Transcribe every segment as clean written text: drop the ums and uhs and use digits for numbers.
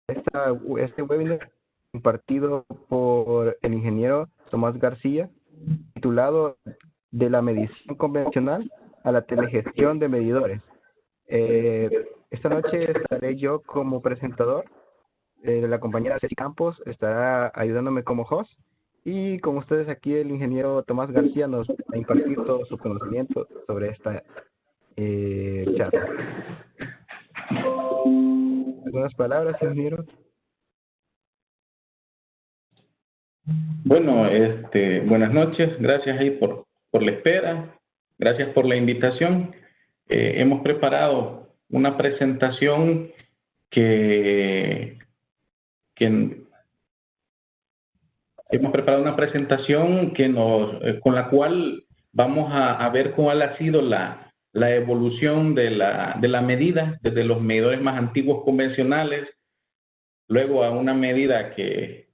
este webinar impartido por el ingeniero Tomás García, titulado De la medición convencional a la telegestión de medidores. Esta noche estaré yo como presentador, la compañera Ceci Campos estará ayudándome como host, y con ustedes aquí el ingeniero Tomás García nos va a impartir todo su conocimiento sobre esta charla. ¿Algunas palabras, ingeniero? Bueno, buenas noches, gracias ahí por la espera, gracias por la invitación. Hemos preparado una presentación que con la cual vamos a ver cuál ha sido la evolución de la medida desde los medidores más antiguos convencionales, luego a una medida que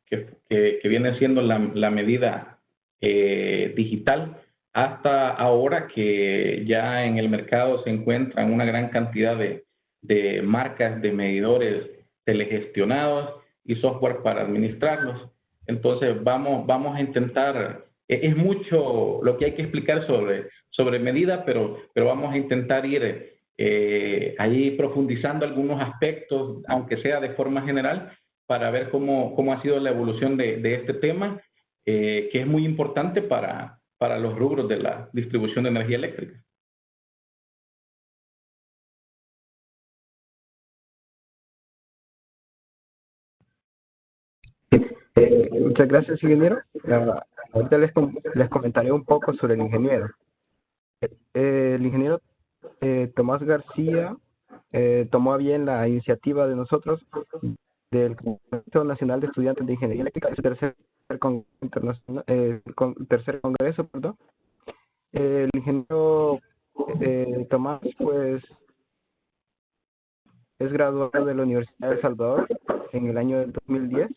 viene siendo la medida digital, hasta ahora que ya en el mercado se encuentran una gran cantidad de marcas de medidores telegestionados y software para administrarlos. Entonces vamos a intentar, es mucho lo que hay que explicar sobre medida, pero vamos a intentar ir ahí profundizando algunos aspectos, aunque sea de forma general, para ver cómo ha sido la evolución de este tema, que es muy importante para los rubros de la distribución de energía eléctrica. Muchas gracias, ingeniero. Ahorita les comentaré un poco sobre el ingeniero. El ingeniero Tomás García tomó a bien la iniciativa de nosotros del Consejo Nacional de Estudiantes de Ingeniería Eléctrica, el tercer congreso, perdón. El ingeniero Tomás, pues, es graduado de la Universidad de El Salvador en el año del 2010,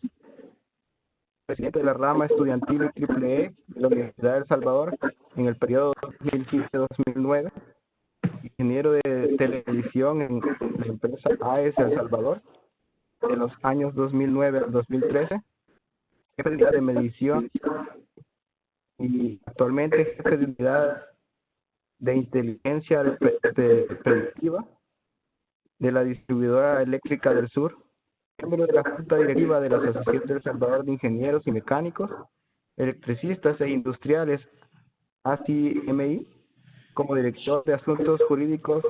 presidente de la rama estudiantil EEE de la Universidad de El Salvador en el periodo 2015-2009, ingeniero de televisión en la empresa AES El Salvador de los años 2009 al 2013, jefe de unidad de medición y actualmente jefe de unidad de inteligencia predictiva de la distribuidora eléctrica del sur, miembro de la junta directiva de la Asociación de El Salvador de Ingenieros y Mecánicos, Electricistas e Industriales, ACMI, como director de Asuntos Jurídicos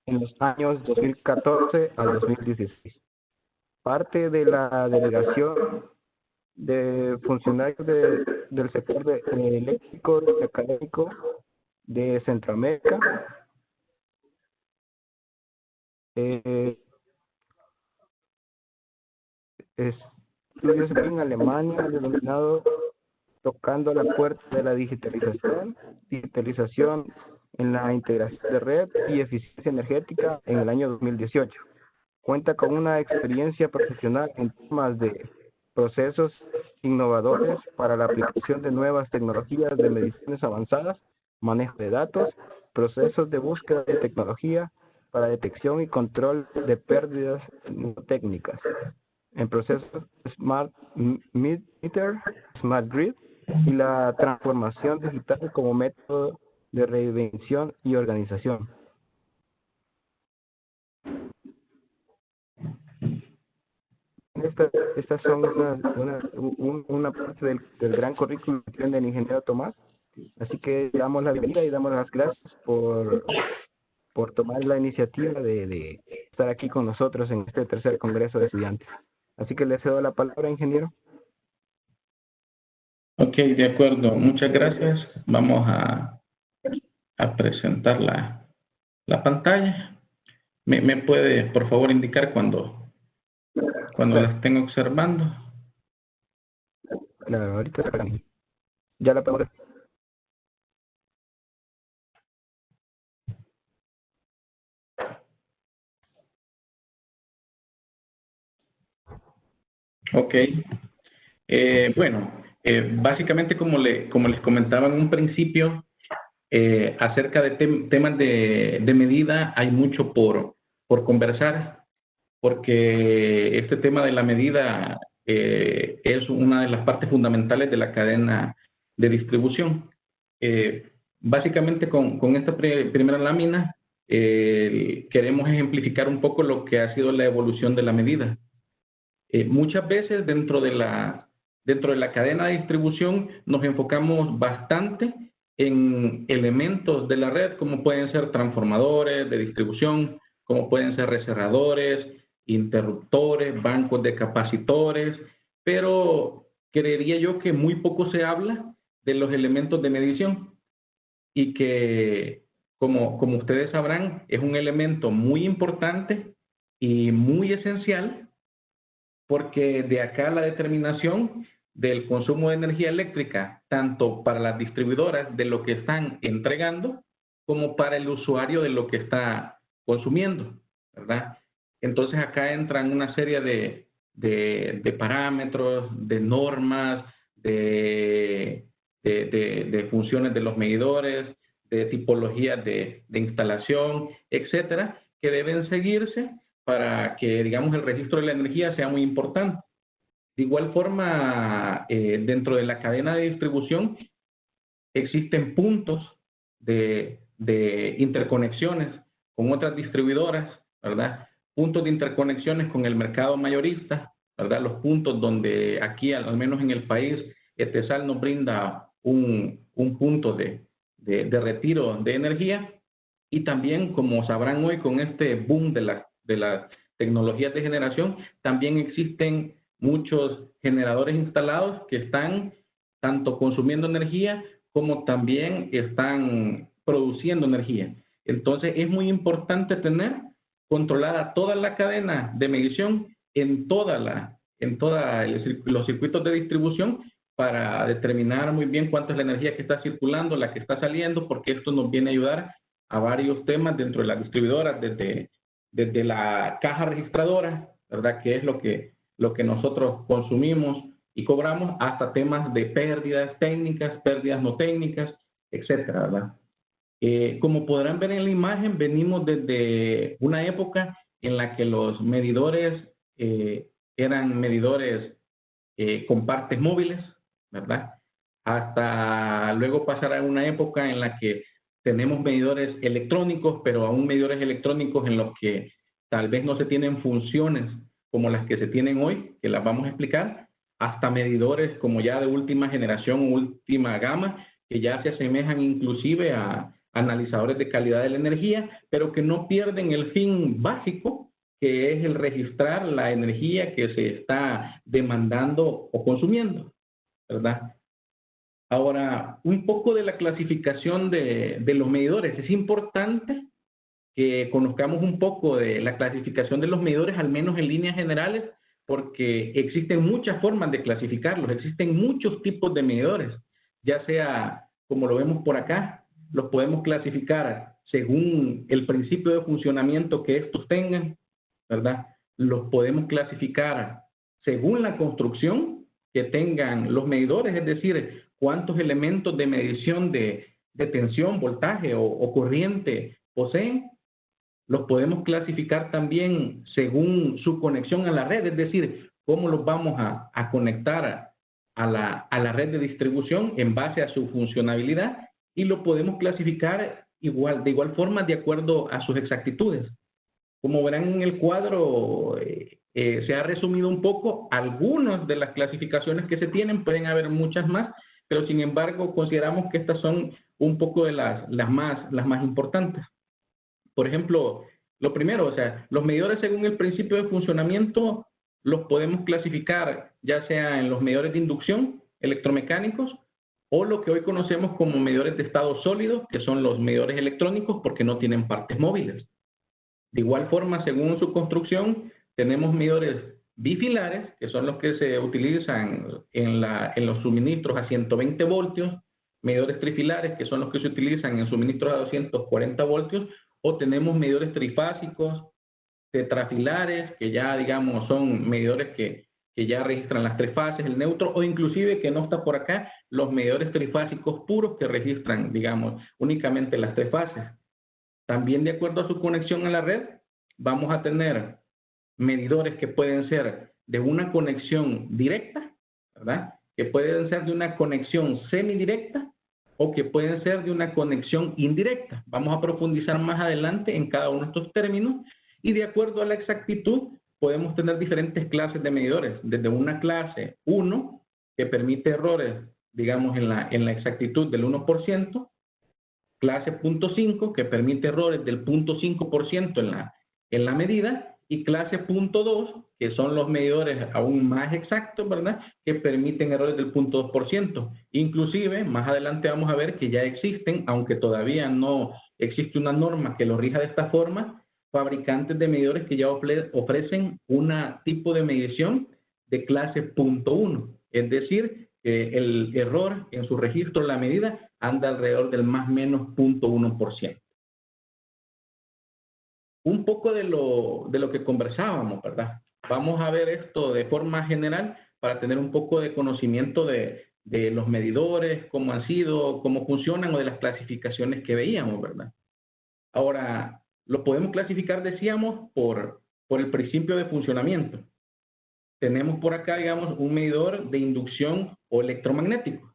en los años 2014 al 2016. Parte de la delegación de funcionarios del sector eléctrico y académico de Centroamérica. Estudios en Alemania, denominado Tocando la Puerta de la Digitalización en la integración de red y eficiencia energética en el año 2018. Cuenta con una experiencia profesional en temas de procesos innovadores para la aplicación de nuevas tecnologías de mediciones avanzadas, manejo de datos, procesos de búsqueda de tecnología para detección y control de pérdidas técnicas, en procesos Smart Meter, Smart Grid y la transformación digital como método de reinvención y organización. Estas son una parte del gran currículum que tiene el ingeniero Tomás. Así que damos la bienvenida y damos las gracias por tomar la iniciativa de estar aquí con nosotros en este tercer congreso de estudiantes. Así que le cedo la palabra, ingeniero. Ok, de acuerdo. Muchas gracias. Vamos a presentar la pantalla. ¿Me puede, por favor, indicar cuando la estén observando? Claro, ahorita ya la puedo ver. Ok. Bueno, básicamente como les comentaba en un principio, acerca de temas de medida hay mucho por conversar. porque este tema de la medida es una de las partes fundamentales de la cadena de distribución. Básicamente con esta primera lámina queremos ejemplificar un poco lo que ha sido la evolución de la medida. Muchas veces dentro de la cadena de distribución nos enfocamos bastante en elementos de la red, como pueden ser transformadores de distribución, como pueden ser reservadores, interruptores, bancos de capacitores, pero creería yo que muy poco se habla de los elementos de medición y que, como ustedes sabrán, es un elemento muy importante y muy esencial, porque de acá la determinación del consumo de energía eléctrica, tanto para las distribuidoras de lo que están entregando, como para el usuario de lo que está consumiendo, ¿verdad? Entonces acá entran una serie de parámetros, de normas, de funciones de los medidores, de tipologías de instalación, etcétera, que deben seguirse para que, digamos, el registro de la energía sea muy importante. De igual forma, dentro de la cadena de distribución existen puntos de interconexiones con otras distribuidoras, ¿verdad? Puntos de interconexiones con el mercado mayorista, ¿verdad? Los puntos donde aquí, al menos en el país, ETESAL nos brinda un punto de retiro de energía. Y también, como sabrán hoy, con este boom de las tecnologías de generación, también existen muchos generadores instalados que están tanto consumiendo energía como también están produciendo energía. Entonces, es muy importante tener controlada toda la cadena de medición en todos los circuitos de distribución para determinar muy bien cuánta es la energía que está circulando, la que está saliendo, porque esto nos viene a ayudar a varios temas dentro de las distribuidoras, desde la caja registradora, ¿verdad? Que es lo que nosotros consumimos y cobramos, hasta temas de pérdidas técnicas, pérdidas no técnicas, etcétera, ¿verdad? Como podrán ver en la imagen, venimos desde una época en la que los medidores eran medidores con partes móviles, ¿verdad? Hasta luego pasar a una época en la que tenemos medidores electrónicos, pero aún medidores electrónicos en los que tal vez no se tienen funciones como las que se tienen hoy, que las vamos a explicar, hasta medidores como ya de última generación, última gama, que ya se asemejan inclusive a analizadores de calidad de la energía, pero que no pierden el fin básico, que es el registrar la energía que se está demandando o consumiendo, ¿verdad? Ahora, un poco de la clasificación de los medidores. Es importante que conozcamos un poco de la clasificación de los medidores, al menos en líneas generales, porque existen muchas formas de clasificarlos, existen muchos tipos de medidores, ya sea, como lo vemos por acá, los podemos clasificar según el principio de funcionamiento que estos tengan, ¿verdad? Los podemos clasificar según la construcción que tengan los medidores, es decir, cuántos elementos de medición de tensión, voltaje o corriente poseen. Los podemos clasificar también según su conexión a la red, es decir, cómo los vamos a conectar a la red de distribución en base a su funcionalidad, y lo podemos clasificar de igual forma de acuerdo a sus exactitudes. Como verán en el cuadro, se ha resumido un poco algunas de las clasificaciones que se tienen, pueden haber muchas más, pero sin embargo consideramos que estas son un poco de las más importantes. Por ejemplo, lo primero, o sea, los medidores según el principio de funcionamiento los podemos clasificar ya sea en los medidores de inducción electromecánicos o lo que hoy conocemos como medidores de estado sólido, que son los medidores electrónicos porque no tienen partes móviles. De igual forma, según su construcción, tenemos medidores bifilares, que son los que se utilizan en los suministros a 120 voltios, medidores trifilares, que son los que se utilizan en suministros a 240 voltios, o tenemos medidores trifásicos, tetrafilares, que ya, digamos, son medidores que ya registran las tres fases, el neutro, o inclusive, que no está por acá, los medidores trifásicos puros que registran, digamos, únicamente las tres fases. También, de acuerdo a su conexión a la red, vamos a tener medidores que pueden ser de una conexión directa, ¿verdad? Que pueden ser de una conexión semidirecta o que pueden ser de una conexión indirecta. Vamos a profundizar más adelante en cada uno de estos términos y de acuerdo a la exactitud podemos tener diferentes clases de medidores, desde una clase 1 que permite errores, digamos, en la exactitud del 1%, clase 0.5 que permite errores del 0.5% en la medida, y clase 0.2 que son los medidores aún más exactos, ¿verdad? Que permiten errores del 0.2%. Inclusive, más adelante vamos a ver que ya existen, aunque todavía no existe una norma que lo rija de esta forma, fabricantes de medidores que ya ofrecen un tipo de medición de clase 0.1. Es decir, que el error en su registro de la medida anda alrededor del más o menos 0.1%. Un poco de lo que conversábamos, ¿verdad? Vamos a ver esto de forma general para tener un poco de conocimiento de los medidores, cómo han sido, cómo funcionan o de las clasificaciones que veíamos, ¿verdad? Ahora, lo podemos clasificar, decíamos, por el principio de funcionamiento. Tenemos por acá, digamos, un medidor de inducción o electromagnético,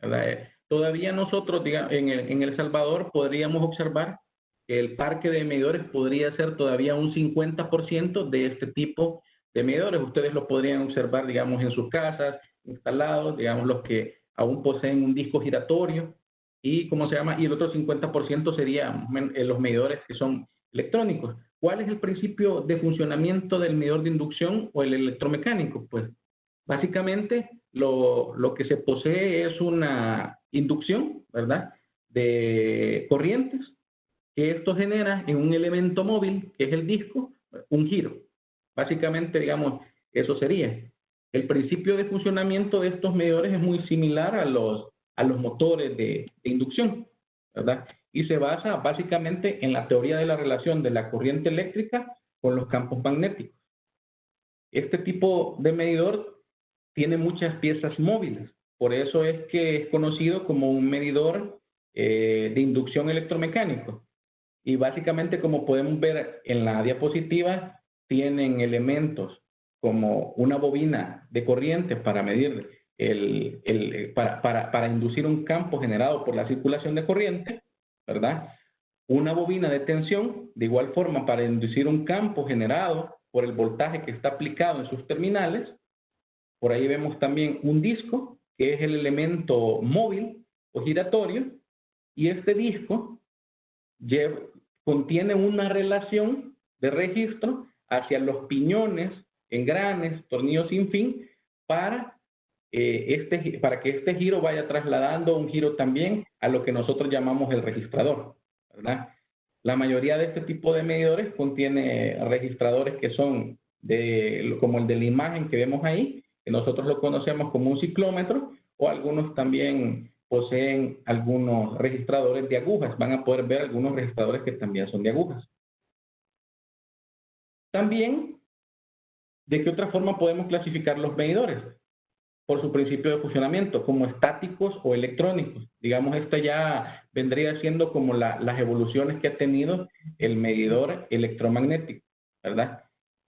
¿verdad? Todavía nosotros, digamos, en El Salvador podríamos observar que el parque de medidores podría ser todavía un 50% de este tipo de medidores. Ustedes lo podrían observar, digamos, en sus casas, instalados, digamos, los que aún poseen un disco giratorio, y ¿cómo se llama? Y el otro 50% serían los medidores que son electrónicos. ¿Cuál es el principio de funcionamiento del medidor de inducción o el electromecánico? Pues básicamente lo que se posee es una inducción, ¿verdad? De corrientes, que esto genera en un elemento móvil, que es el disco, un giro. Básicamente, digamos, eso sería. El principio de funcionamiento de estos medidores es muy similar a los motores de inducción, ¿verdad? Y se basa básicamente en la teoría de la relación de la corriente eléctrica con los campos magnéticos. Este tipo de medidor tiene muchas piezas móviles, por eso es que es conocido como un medidor de inducción electromecánico. Y básicamente, como podemos ver en la diapositiva, tienen elementos como una bobina de corriente para medir para inducir un campo generado por la circulación de corriente, ¿verdad? Una bobina de tensión, de igual forma, para inducir un campo generado por el voltaje que está aplicado en sus terminales. Por ahí vemos también un disco, que es el elemento móvil o giratorio, y este disco contiene una relación de registro hacia los piñones, engranes, tornillos sin fin, para que este giro vaya trasladando un giro también a lo que nosotros llamamos el registrador, ¿verdad? La mayoría de este tipo de medidores contiene registradores que son como el de la imagen que vemos ahí, que nosotros lo conocemos como un ciclómetro, o algunos también poseen algunos registradores de agujas. Van a poder ver algunos registradores que también son de agujas. También, ¿de qué otra forma podemos clasificar los medidores? Por su principio de funcionamiento, como estáticos o electrónicos. Digamos, esto ya vendría siendo como las evoluciones que ha tenido el medidor electromagnético, ¿verdad?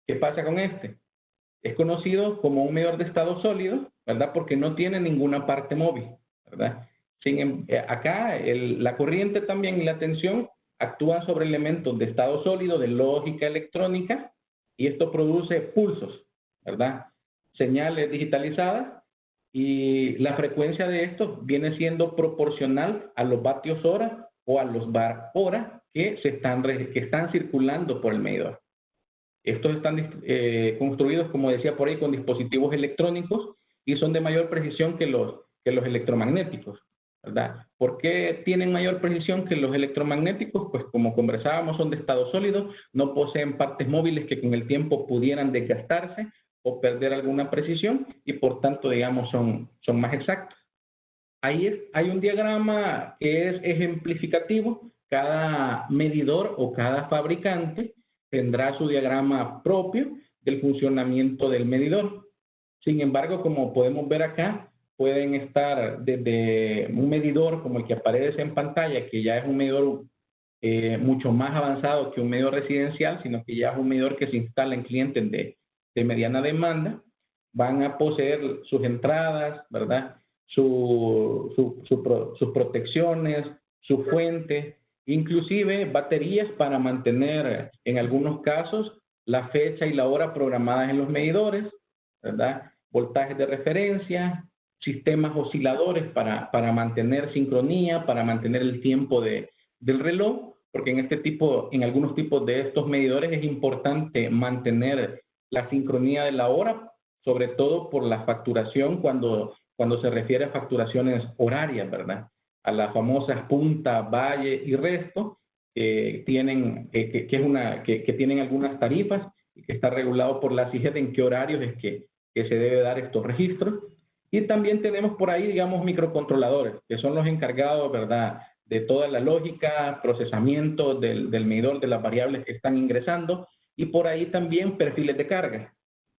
¿Qué pasa con este? Es conocido como un medidor de estado sólido, ¿verdad? Porque no tiene ninguna parte móvil, ¿verdad? Acá la corriente también y la tensión actúan sobre elementos de estado sólido, de lógica electrónica, y esto produce pulsos, ¿verdad? Señales digitalizadas, y la frecuencia de esto viene siendo proporcional a los vatios hora o a los bar hora que están circulando por el medidor. Estos están construidos, como decía por ahí, con dispositivos electrónicos y son de mayor precisión que los electromagnéticos, ¿verdad? ¿Por qué tienen mayor precisión que los electromagnéticos? Pues como conversábamos, son de estado sólido, no poseen partes móviles que con el tiempo pudieran desgastarse o perder alguna precisión y por tanto, digamos, son más exactos. Ahí hay un diagrama que es ejemplificativo. Cada medidor o cada fabricante tendrá su diagrama propio del funcionamiento del medidor. Sin embargo, como podemos ver acá, pueden estar desde un medidor como el que aparece en pantalla, que ya es un medidor mucho más avanzado que un medidor residencial, sino que ya es un medidor que se instala en clientes de mediana demanda. Van a poseer sus entradas, ¿verdad? Sus protecciones, sus fuentes, inclusive baterías para mantener, en algunos casos, la fecha y la hora programadas en los medidores, ¿verdad? Voltajes de referencia, sistemas osciladores para mantener sincronía, para mantener el tiempo del reloj, porque en algunos tipos de estos medidores es importante mantener la sincronía de la hora, sobre todo por la facturación cuando se refiere a facturaciones horarias, ¿verdad? A las famosas punta, valle y resto, que tienen algunas tarifas y que está regulado por la CIGED en qué horarios es que se debe dar estos registros. Y también tenemos por ahí, digamos, microcontroladores, que son los encargados, ¿verdad?, de toda la lógica, procesamiento del medidor, de las variables que están ingresando, y por ahí también perfiles de carga.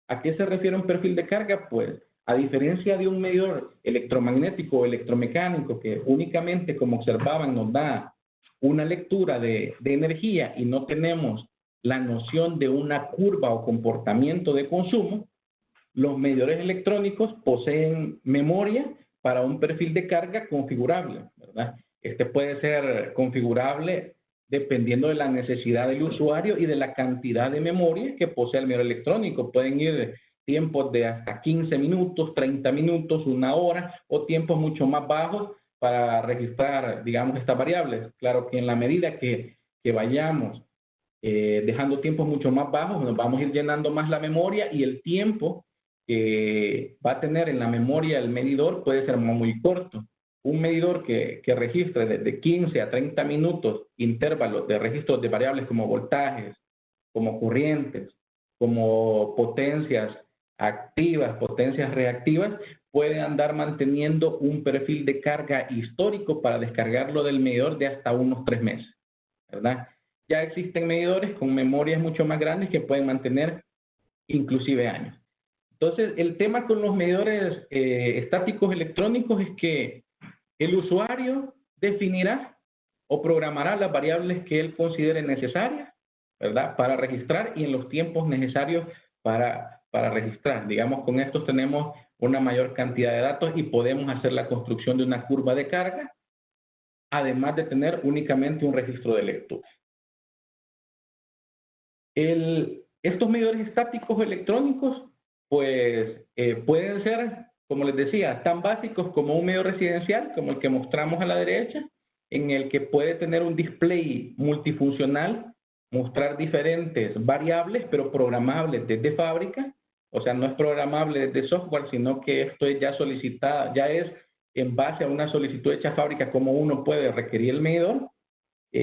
¿A qué se refiere un perfil de carga? Pues, a diferencia de un medidor electromagnético o electromecánico que únicamente, como observaban, nos da una lectura de energía y no tenemos la noción de una curva o comportamiento de consumo, los medidores electrónicos poseen memoria para un perfil de carga configurable, ¿verdad? Este puede ser configurable dependiendo de la necesidad del usuario y de la cantidad de memoria que posee el medidor electrónico. Pueden ir tiempos de hasta 15 minutos, 30 minutos, una hora, o tiempos mucho más bajos para registrar, digamos, estas variables. Claro que en la medida que vayamos dejando tiempos mucho más bajos, nos vamos a ir llenando más la memoria y el tiempo que va a tener en la memoria el medidor puede ser muy corto. Un medidor que registre desde 15 a 30 minutos intervalos de registros de variables como voltajes, como corrientes, como potencias activas, potencias reactivas, puede andar manteniendo un perfil de carga histórico para descargarlo del medidor de hasta unos 3 meses, ¿verdad? Ya existen medidores con memorias mucho más grandes que pueden mantener inclusive años. Entonces, el tema con los medidores estáticos electrónicos es que el usuario definirá o programará las variables que él considere necesarias, ¿verdad?, para registrar y en los tiempos necesarios para registrar. Digamos, con estos tenemos una mayor cantidad de datos y podemos hacer la construcción de una curva de carga, además de tener únicamente un registro de lectura. Estos medidores estáticos electrónicos, pues, pueden ser, como les decía, tan básicos como un medidor residencial, como el que mostramos a la derecha, en el que puede tener un display multifuncional, mostrar diferentes variables, pero programables desde fábrica. O sea, no es programable desde software, sino que esto es ya solicitada, ya es en base a una solicitud hecha a fábrica como uno puede requerir el medidor.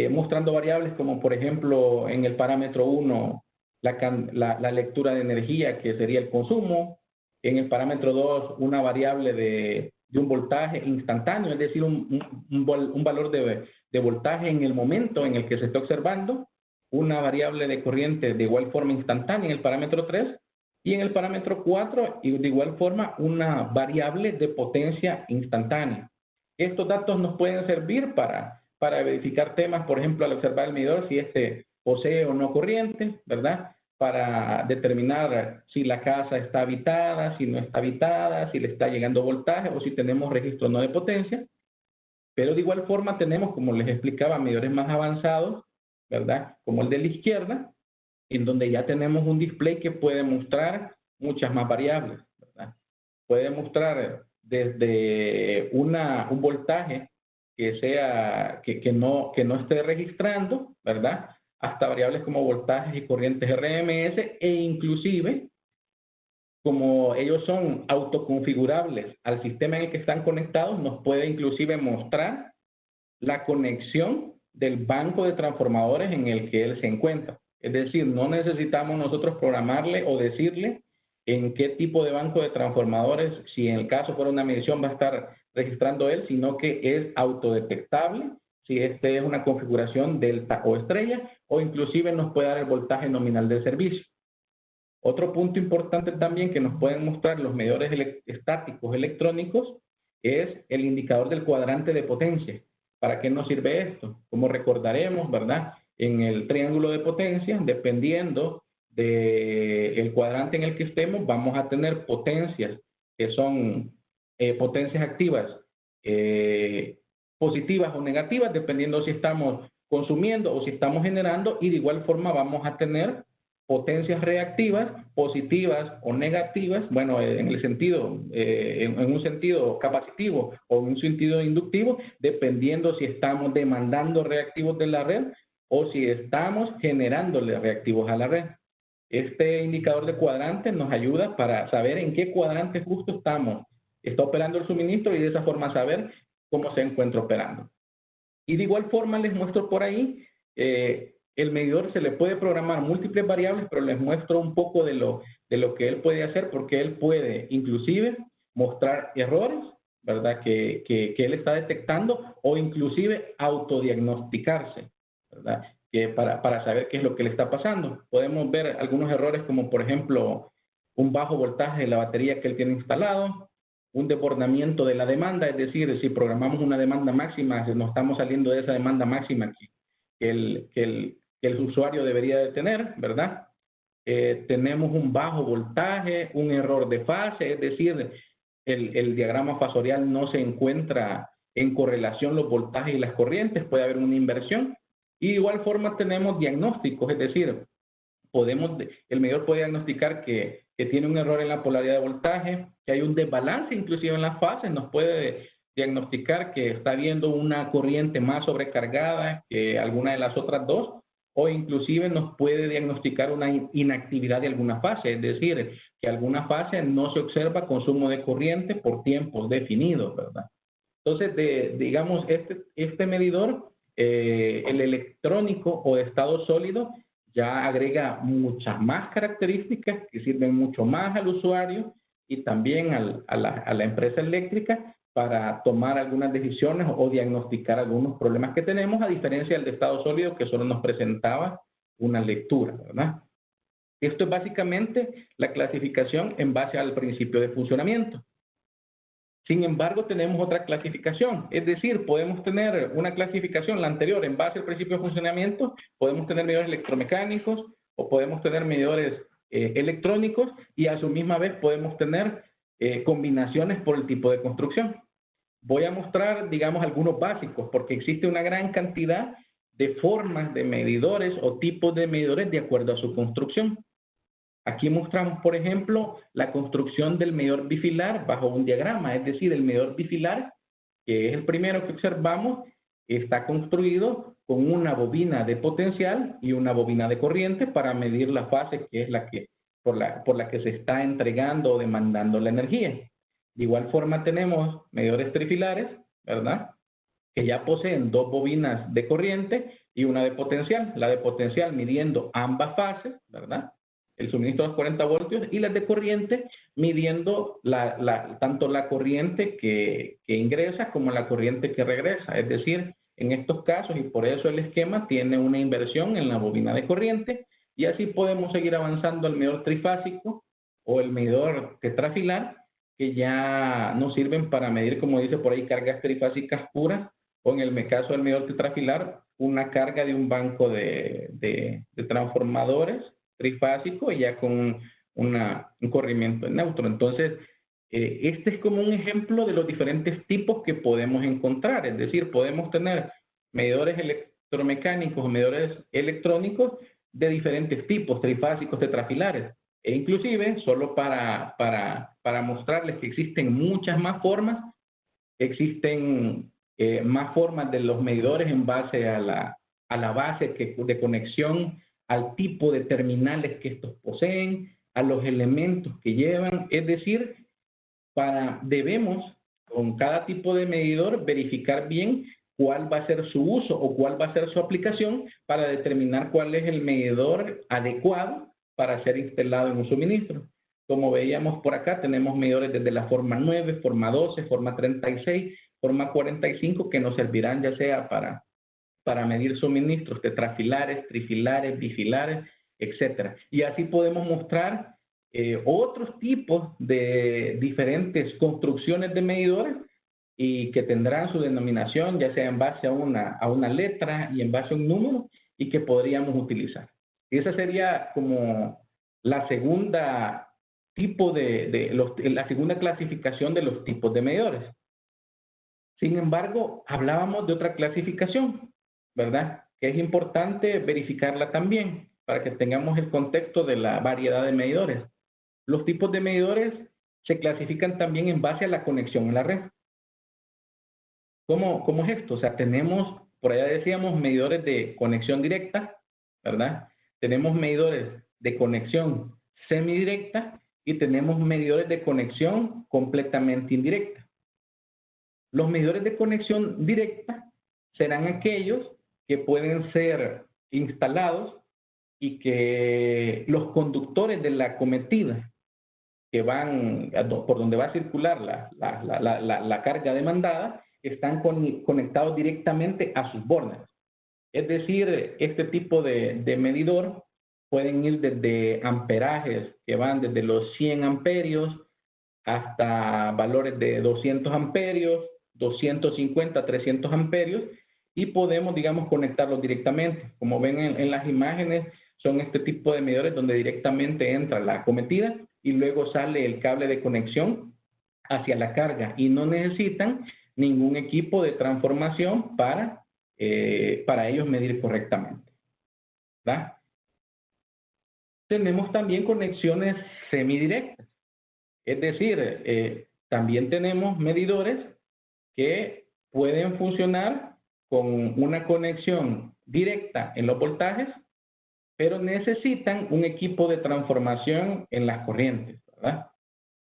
Mostrando variables como, por ejemplo, en el parámetro 1, la lectura de energía, que sería el consumo. En el parámetro 2, una variable de un voltaje instantáneo, es decir, un valor de voltaje en el momento en el que se está observando. Una variable de corriente de igual forma instantánea en el parámetro 3. Y en el parámetro 4, de igual forma, una variable de potencia instantánea. Estos datos nos pueden servir para verificar temas, por ejemplo, al observar el medidor, si este posee o no corriente, ¿verdad? Para determinar si la casa está habitada, si no está habitada, si le está llegando voltaje o si tenemos registro no de potencia. Pero de igual forma tenemos, como les explicaba, medidores más avanzados, ¿verdad?, como el de la izquierda, en donde ya tenemos un display que puede mostrar muchas más variables, ¿verdad? Puede mostrar desde un voltaje que no esté registrando, ¿verdad?, hasta variables como voltajes y corrientes RMS, e inclusive, como ellos son autoconfigurables al sistema en el que están conectados, nos puede inclusive mostrar la conexión del banco de transformadores en el que él se encuentra. Es decir, no necesitamos nosotros programarle o decirle en qué tipo de banco de transformadores, si en el caso fuera una medición, va a estar registrando él, sino que es autodetectable si este es una configuración delta o estrella, o inclusive nos puede dar el voltaje nominal del servicio. Otro punto importante también que nos pueden mostrar los medidores estáticos electrónicos es el indicador del cuadrante de potencia. ¿Para qué nos sirve esto? Como recordaremos, ¿verdad? En el triángulo de potencia, dependiendo del cuadrante en el que estemos, vamos a tener potencias que son potencias activas positivas o negativas, dependiendo si estamos consumiendo o si estamos generando, y de igual forma vamos a tener potencias reactivas, positivas o negativas, bueno, en el sentido, en un sentido capacitivo o en un sentido inductivo, dependiendo si estamos demandando reactivos de la red o si estamos generándole reactivos a la red. Este indicador de cuadrantes nos ayuda para saber en qué cuadrante justo está operando el suministro, y de esa forma saber cómo se encuentra operando. Y de igual forma les muestro por ahí, el medidor se le puede programar múltiples variables, pero les muestro un poco de lo que él puede hacer, porque él puede inclusive mostrar errores, ¿verdad? Que él está detectando, o inclusive autodiagnosticarse, ¿verdad? Que para saber qué es lo que le está pasando. Podemos ver algunos errores como, por ejemplo, un bajo voltaje de la batería que él tiene instalado, un desbordamiento de la demanda, es decir, si programamos una demanda máxima, nos estamos saliendo de esa demanda máxima que el usuario debería de tener, ¿verdad? Tenemos un bajo voltaje, un error de fase, es decir, el diagrama fasorial no se encuentra en correlación los voltajes y las corrientes, puede haber una inversión. Y de igual forma tenemos diagnósticos, es decir, el medidor puede diagnosticar que tiene un error en la polaridad de voltaje, que hay un desbalance inclusive en las fases, nos puede diagnosticar que está habiendo una corriente más sobrecargada que alguna de las otras dos, o inclusive nos puede diagnosticar una inactividad de alguna fase, es decir, que alguna fase no se observa consumo de corriente por tiempos definidos, ¿verdad? Entonces, digamos, este medidor, el electrónico o de estado sólido, ya agrega muchas más características que sirven mucho más al usuario y también a la empresa eléctrica para tomar algunas decisiones o diagnosticar algunos problemas que tenemos, a diferencia del de estado sólido que solo nos presentaba una lectura, ¿verdad? Esto es básicamente la clasificación en base al principio de funcionamiento. Sin embargo, tenemos otra clasificación, es decir, podemos tener una clasificación, la anterior, en base al principio de funcionamiento, podemos tener medidores electromecánicos o podemos tener medidores electrónicos, y a su misma vez podemos tener combinaciones por el tipo de construcción. Voy a mostrar, digamos, algunos básicos, porque existe una gran cantidad de formas de medidores o tipos de medidores de acuerdo a su construcción. Aquí mostramos, por ejemplo, la construcción del medidor bifilar bajo un diagrama, es decir, el medidor bifilar, que es el primero que observamos, está construido con una bobina de potencial y una bobina de corriente para medir la fase que es por la que se está entregando o demandando la energía. De igual forma tenemos medidores trifilares, ¿verdad?, que ya poseen dos bobinas de corriente y una de potencial. La de potencial midiendo ambas fases, ¿verdad?, el suministro de los 40 voltios, y las de corriente midiendo tanto la corriente que ingresa como la corriente que regresa. Es decir, en estos casos, y por eso el esquema tiene una inversión en la bobina de corriente, y así podemos seguir avanzando al medidor trifásico o el medidor tetrafilar, que ya nos sirven para medir, como dice por ahí, cargas trifásicas puras, o en el caso del medidor tetrafilar, una carga de un banco de transformadores trifásico y ya con un corrimiento en neutro. Entonces, este es como un ejemplo de los diferentes tipos que podemos encontrar. Es decir, podemos tener medidores electromecánicos o medidores electrónicos de diferentes tipos, trifásicos, tetrafilares. E inclusive, solo para mostrarles que existen muchas más formas, existen más formas de los medidores en base a la base de conexión, al tipo de terminales que estos poseen, a los elementos que llevan. Es decir, debemos con cada tipo de medidor verificar bien cuál va a ser su uso o cuál va a ser su aplicación para determinar cuál es el medidor adecuado para ser instalado en un suministro. Como veíamos por acá, tenemos medidores desde la forma 9, forma 12, forma 36, forma 45, que nos servirán ya sea para medir suministros tetrafilares, trifilares, bifilares, etc. Y así podemos mostrar otros tipos de diferentes construcciones de medidores, y que tendrán su denominación, ya sea en base a una letra y en base a un número, y que podríamos utilizar. Y esa sería como la segunda la segunda clasificación de los tipos de medidores. Sin embargo, hablábamos de otra clasificación, ¿verdad? Que es importante verificarla también para que tengamos el contexto de la variedad de medidores. Los tipos de medidores se clasifican también en base a la conexión en la red. ¿Cómo es esto? O sea, tenemos, por allá decíamos, medidores de conexión directa, ¿verdad? Tenemos medidores de conexión semidirecta y tenemos medidores de conexión completamente indirecta. Los medidores de conexión directa serán aquellos que pueden ser instalados y que los conductores de la acometida que van por donde va a circular la carga demandada están conectados directamente a sus bornes. Es decir, este tipo de medidor pueden ir desde amperajes que van desde los 100 amperios hasta valores de 200 amperios, 250, 300 amperios, y podemos, digamos, conectarlos directamente. Como ven en las imágenes, son este tipo de medidores donde directamente entra la acometida y luego sale el cable de conexión hacia la carga y no necesitan ningún equipo de transformación para ellos medir correctamente, ¿verdad? Tenemos también conexiones semidirectas, es decir, también tenemos medidores que pueden funcionar con una conexión directa en los voltajes, pero necesitan un equipo de transformación en las corrientes, ¿verdad?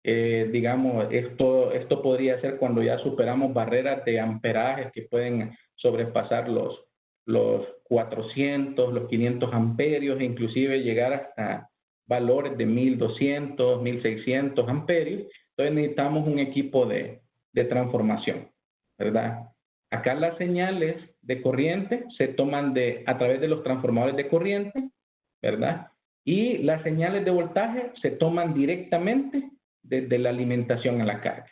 Digamos, esto podría ser cuando ya superamos barreras de amperajes que pueden sobrepasar los 400, los 500 amperios, e inclusive llegar hasta valores de 1200, 1600 amperios. Entonces necesitamos un equipo de transformación, ¿verdad? Acá las señales de corriente se toman a través de los transformadores de corriente, ¿verdad? Y las señales de voltaje se toman directamente desde la alimentación a la carga.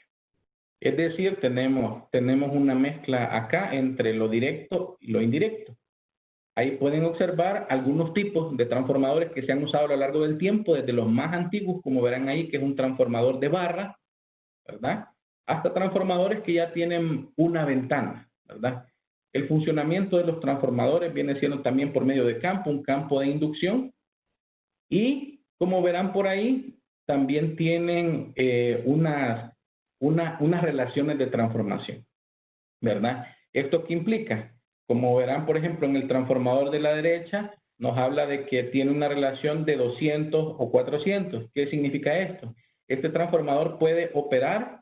Es decir, tenemos una mezcla acá entre lo directo y lo indirecto. Ahí pueden observar algunos tipos de transformadores que se han usado a lo largo del tiempo, desde los más antiguos, como verán ahí, que es un transformador de barra, ¿verdad? Hasta transformadores que ya tienen una ventana, ¿verdad? El funcionamiento de los transformadores viene siendo también por medio de un campo de inducción, y como verán por ahí, también tienen unas relaciones de transformación, ¿verdad? ¿Esto qué implica? Como verán, por ejemplo, en el transformador de la derecha, nos habla de que tiene una relación de 200 o 400. ¿Qué significa esto? Este transformador puede operar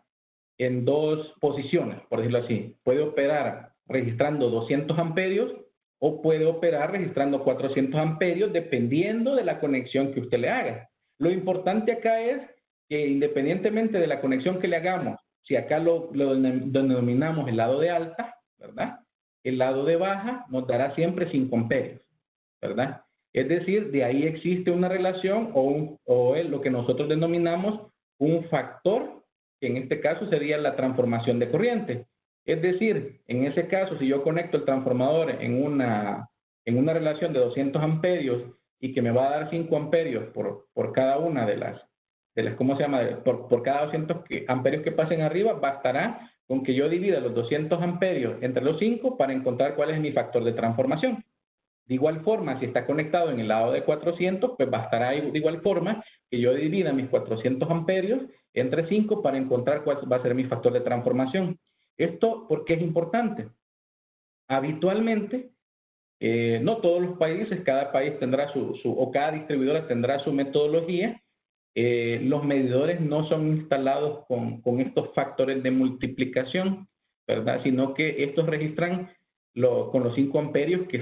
en dos posiciones, por decirlo así. Puede operar registrando 200 amperios o puede operar registrando 400 amperios, dependiendo de la conexión que usted le haga. Lo importante acá es que independientemente de la conexión que le hagamos, si acá lo denominamos el lado de alta, ¿verdad? El lado de baja nos dará siempre 5 amperios, ¿verdad? Es decir, de ahí existe una relación o lo que nosotros denominamos un factor, que en este caso sería la transformación de corriente. Es decir, en ese caso, si yo conecto el transformador en una relación de 200 amperios y que me va a dar 5 amperios por cada una de las ¿cómo se llama? Por cada 200 amperios que pasen arriba, bastará con que yo divida los 200 amperios entre los 5 para encontrar cuál es mi factor de transformación. De igual forma, si está conectado en el lado de 400, pues bastará de igual forma que yo divida mis 400 amperios entre 5 para encontrar cuál va a ser mi factor de transformación. ¿Esto por qué es importante? Habitualmente, no todos los países, cada país tendrá o cada distribuidora tendrá su metodología. Los medidores no son instalados con estos factores de multiplicación, ¿verdad? Sino que estos registran con los 5 amperios que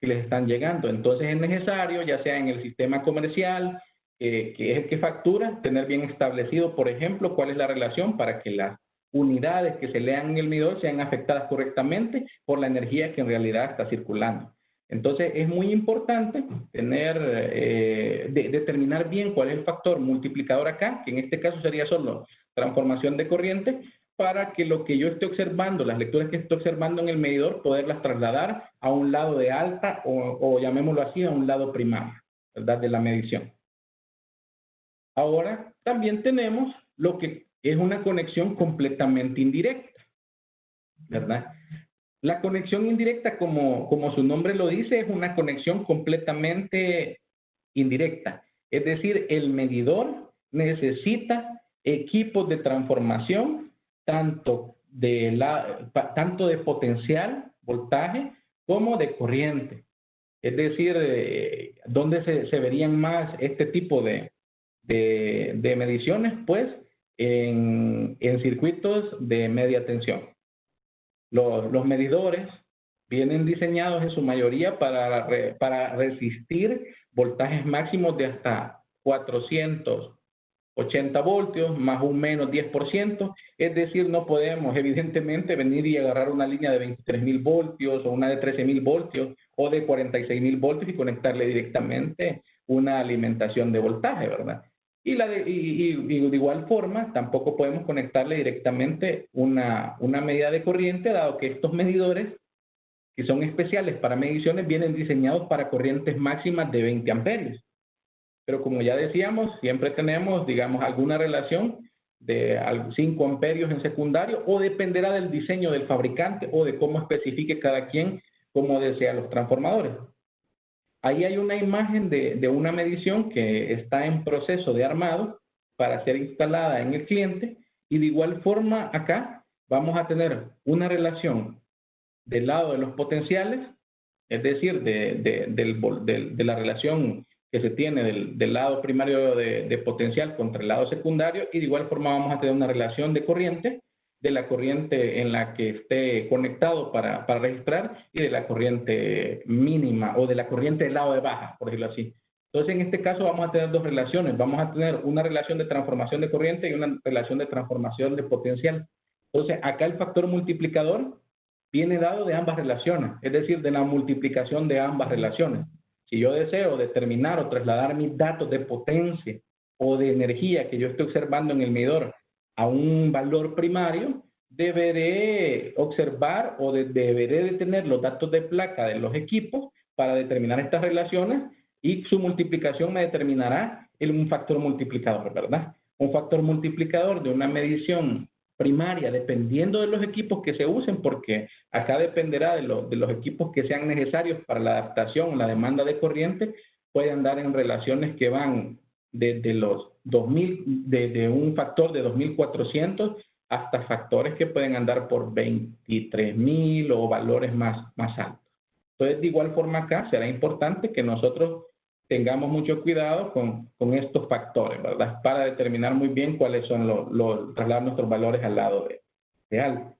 les están llegando. Entonces es necesario, ya sea en el sistema comercial, que es el que factura, tener bien establecido, por ejemplo, cuál es la relación para que las unidades que se lean en el medidor sean afectadas correctamente por la energía que en realidad está circulando. Entonces, es muy importante determinar bien cuál es el factor multiplicador acá, que en este caso sería solo transformación de corriente, para que lo que yo esté observando, las lecturas que estoy observando en el medidor, poderlas trasladar a un lado de alta o llamémoslo así, a un lado primario, ¿verdad? De la medición. Ahora, también tenemos lo que es una conexión completamente indirecta, ¿verdad? La conexión indirecta, como su nombre lo dice, es una conexión completamente indirecta. Es decir, el medidor necesita equipos de transformación, tanto de potencial, voltaje, como de corriente. Es decir, ¿dónde se verían más este tipo de mediciones? Pues en circuitos de media tensión. Los medidores vienen diseñados en su mayoría para resistir voltajes máximos de hasta 480 voltios, más o menos 10%. Es decir, no podemos evidentemente venir y agarrar una línea de 23.000 voltios o una de 13.000 voltios o de 46.000 voltios y conectarle directamente una alimentación de voltaje, ¿verdad? Y de igual forma, tampoco podemos conectarle directamente una medida de corriente, dado que estos medidores, que son especiales para mediciones, vienen diseñados para corrientes máximas de 20 amperios. Pero como ya decíamos, siempre tenemos, digamos, alguna relación de 5 amperios en secundario, o dependerá del diseño del fabricante o de cómo especifique cada quien cómo desea los transformadores. Ahí hay una imagen de una medición que está en proceso de armado para ser instalada en el cliente, y de igual forma acá vamos a tener una relación del lado de los potenciales, es decir, de la relación que se tiene del lado primario de potencial contra el lado secundario, y de igual forma vamos a tener una relación de corriente, de la corriente en la que esté conectado para registrar, y de la corriente mínima o de la corriente del lado de baja, por decirlo así. Entonces, en este caso vamos a tener dos relaciones. Vamos a tener una relación de transformación de corriente y una relación de transformación de potencial. Entonces, acá el factor multiplicador viene dado de ambas relaciones, es decir, de la multiplicación de ambas relaciones. Si yo deseo determinar o trasladar mis datos de potencia o de energía que yo estoy observando en el medidor a un valor primario, deberé observar o deberé de tener los datos de placa de los equipos para determinar estas relaciones, y su multiplicación me determinará un factor multiplicador, ¿verdad? Un factor multiplicador de una medición primaria, dependiendo de los equipos que se usen, porque acá dependerá de los equipos que sean necesarios para la adaptación o la demanda de corriente, puede andar en relaciones que van desde los 2000, desde un factor de 2400 hasta factores que pueden andar por 23.000 o valores más altos. Entonces, de igual forma acá será importante que nosotros tengamos mucho cuidado con estos factores, ¿verdad? Para determinar muy bien cuáles son trasladar nuestros valores al lado de algo.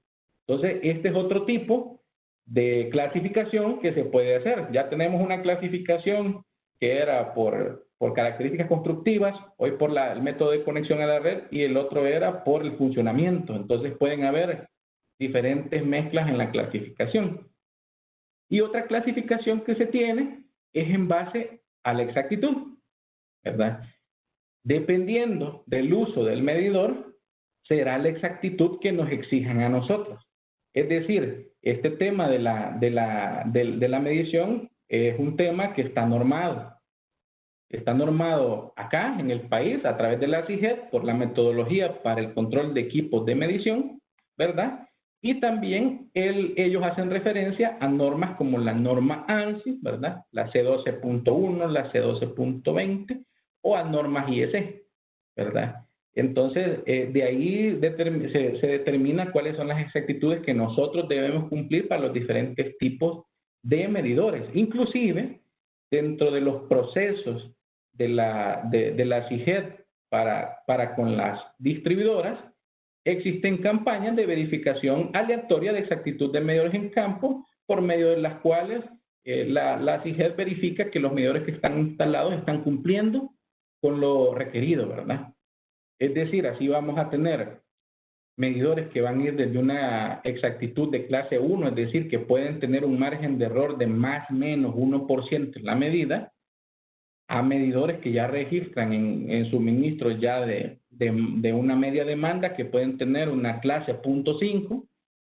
Entonces, este es otro tipo de clasificación que se puede hacer. Ya tenemos una clasificación que era por características constructivas, hoy por el método de conexión a la red, y el otro era por el funcionamiento. Entonces, pueden haber diferentes mezclas en la clasificación. Y otra clasificación que se tiene es en base a la exactitud, ¿verdad? Dependiendo del uso del medidor, será la exactitud que nos exijan a nosotros. Es decir, este tema de la medición es un tema que está normado. Está normado acá en el país a través de la CIGED por la metodología para el control de equipos de medición, ¿verdad? Y también ellos hacen referencia a normas como la norma ANSI, ¿verdad? La C12.1, la C12.20, o a normas IEC, ¿verdad? Entonces, de ahí se determina cuáles son las exactitudes que nosotros debemos cumplir para los diferentes tipos de medidores. Inclusive, dentro de los procesos de la CIGED para con las distribuidoras, existen campañas de verificación aleatoria de exactitud de medidores en campo, por medio de las cuales la CIGED verifica que los medidores que están instalados están cumpliendo con lo requerido, ¿verdad? Es decir, así vamos a tener medidores que van a ir desde una exactitud de clase 1, es decir, que pueden tener un margen de error de más o menos 1% en la medida, a medidores que ya registran en suministros ya de una media demanda, que pueden tener una clase 0.5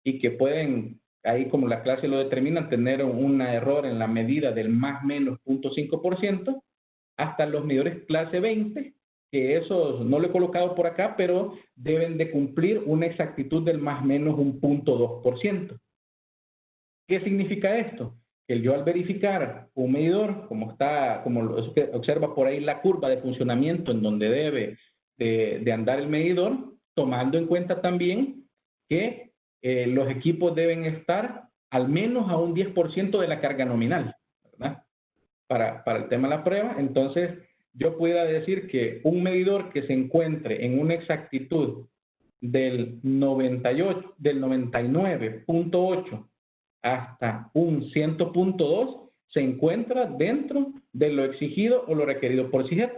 y que pueden, ahí como la clase lo determina, tener un error en la medida del más menos 0.5%, hasta los medidores clase 20, que esos no lo he colocado por acá, pero deben de cumplir una exactitud del más menos un 0.2%. ¿Qué significa esto? Que yo al verificar un medidor, como observa por ahí la curva de funcionamiento en donde debe de andar el medidor, tomando en cuenta también que los equipos deben estar al menos a un 10% de la carga nominal, ¿verdad? Para el tema de la prueba. Entonces, yo pudiera decir que un medidor que se encuentre en una exactitud del 99.8 hasta un 100.2 se encuentra dentro de lo exigido o lo requerido por CIGEP.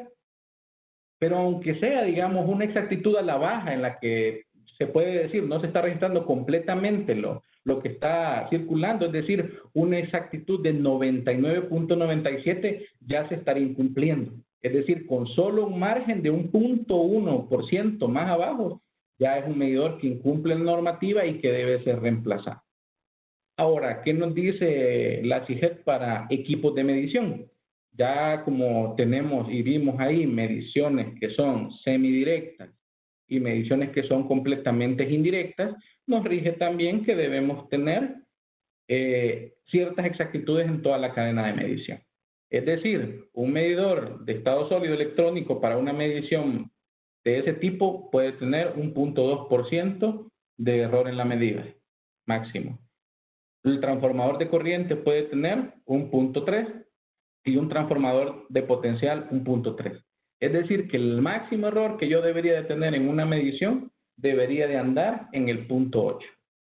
Pero aunque sea, digamos, una exactitud a la baja en la que se puede decir no se está registrando completamente lo que está circulando, es decir, una exactitud de 99.97 ya se estaría incumpliendo. Es decir, con solo un margen de un 0.1% más abajo, ya es un medidor que incumple la normativa y que debe ser reemplazado. Ahora, ¿qué nos dice la CIGEP para equipos de medición? Ya como tenemos y vimos ahí mediciones que son semidirectas y mediciones que son completamente indirectas, nos rige también que debemos tener ciertas exactitudes en toda la cadena de medición. Es decir, un medidor de estado sólido electrónico para una medición de ese tipo puede tener un 0.2% de error en la medida máximo. El transformador de corriente puede tener un 0.3 y un transformador de potencial un 0.3. Es decir, que el máximo error que yo debería de tener en una medición debería de andar en el 0.8,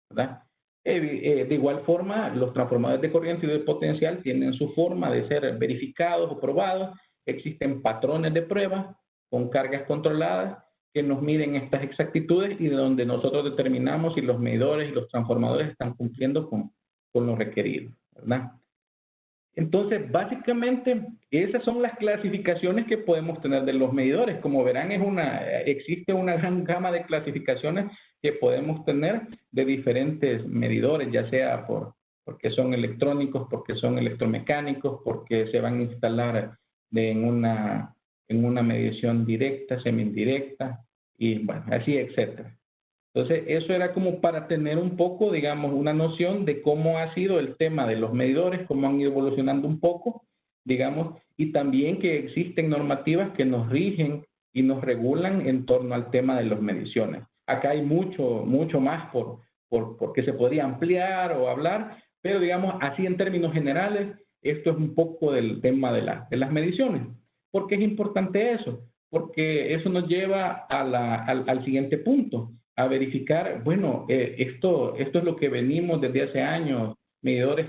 ¿verdad? De igual forma, los transformadores de corriente y de potencial tienen su forma de ser verificados o probados. Existen patrones de prueba con cargas controladas que nos miden estas exactitudes y de donde nosotros determinamos si los medidores y los transformadores están cumpliendo con lo requerido, ¿verdad? Entonces, básicamente, esas son las clasificaciones que podemos tener de los medidores. Como verán, existe una gran gama de clasificaciones que podemos tener de diferentes medidores, ya sea porque son electrónicos, porque son electromecánicos, porque se van a instalar en una medición directa, semi-indirecta, y bueno, así, etcétera. Entonces, eso era como para tener un poco, digamos, una noción de cómo ha sido el tema de los medidores, cómo han ido evolucionando un poco, digamos, y también que existen normativas que nos rigen y nos regulan en torno al tema de las mediciones. Acá hay mucho más porque se podría ampliar o hablar, pero digamos, así en términos generales, esto es un poco del tema de las mediciones. ¿Por qué es importante eso? Porque eso nos lleva al siguiente punto, a verificar, bueno, esto es lo que venimos desde hace años, medidores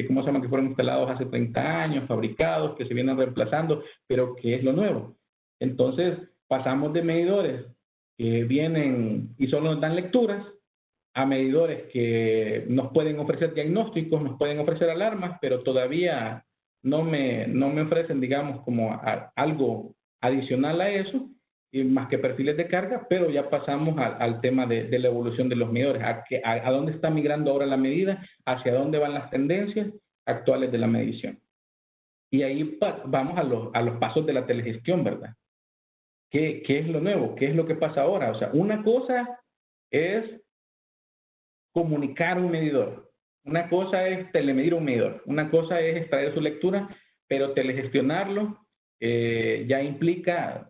¿cómo se llama? Que fueron instalados hace 30 años, fabricados, que se vienen reemplazando, pero ¿qué es lo nuevo? Entonces, pasamos de medidores que vienen y solo nos dan lecturas, a medidores que nos pueden ofrecer diagnósticos, nos pueden ofrecer alarmas, pero todavía no me ofrecen, digamos, como algo adicional a eso, y más que perfiles de carga, pero ya pasamos al tema de la evolución de los medidores, a dónde está migrando ahora la medida, hacia dónde van las tendencias actuales de la medición. Y ahí vamos a los pasos de la telegestión, ¿verdad? ¿Qué es lo nuevo? ¿Qué es lo que pasa ahora? O sea, una cosa es comunicar un medidor. Una cosa es telemedir un medidor. Una cosa es extraer su lectura, pero telegestionarlo ya implica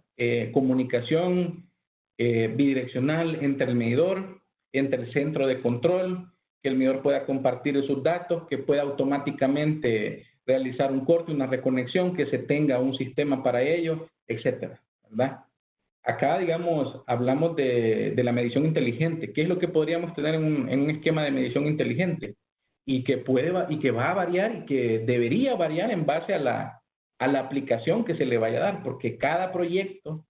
comunicación bidireccional entre el medidor, entre el centro de control, que el medidor pueda compartir sus datos, que pueda automáticamente realizar un corte, una reconexión, que se tenga un sistema para ello, etcétera, ¿verdad? Acá, digamos, hablamos de la medición inteligente. ¿Qué es lo que podríamos tener en un esquema de medición inteligente? Y que va a variar y que debería variar en base a la aplicación que se le vaya a dar, porque cada proyecto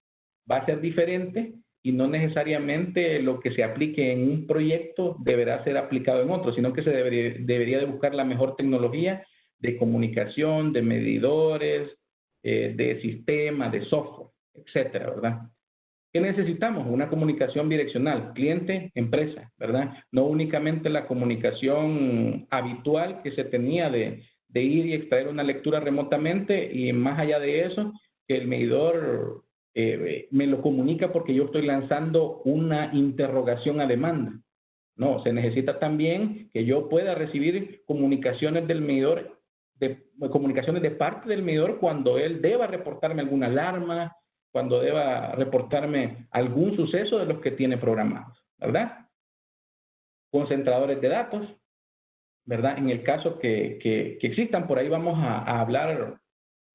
va a ser diferente y no necesariamente lo que se aplique en un proyecto deberá ser aplicado en otro, sino que se debería de buscar la mejor tecnología de comunicación, de medidores, de sistema, de software, etcétera, ¿verdad? ¿Qué necesitamos? Una comunicación bidireccional, cliente-empresa, ¿verdad? No únicamente la comunicación habitual que se tenía de ir y extraer una lectura remotamente, y más allá de eso, que el medidor me lo comunica porque yo estoy lanzando una interrogación a demanda. No, se necesita también que yo pueda recibir comunicaciones del medidor, comunicaciones de parte del medidor cuando él deba reportarme alguna alarma, cuando deba reportarme algún suceso de los que tiene programados, ¿verdad? Concentradores de datos, ¿verdad? En el caso que existan, por ahí vamos a hablar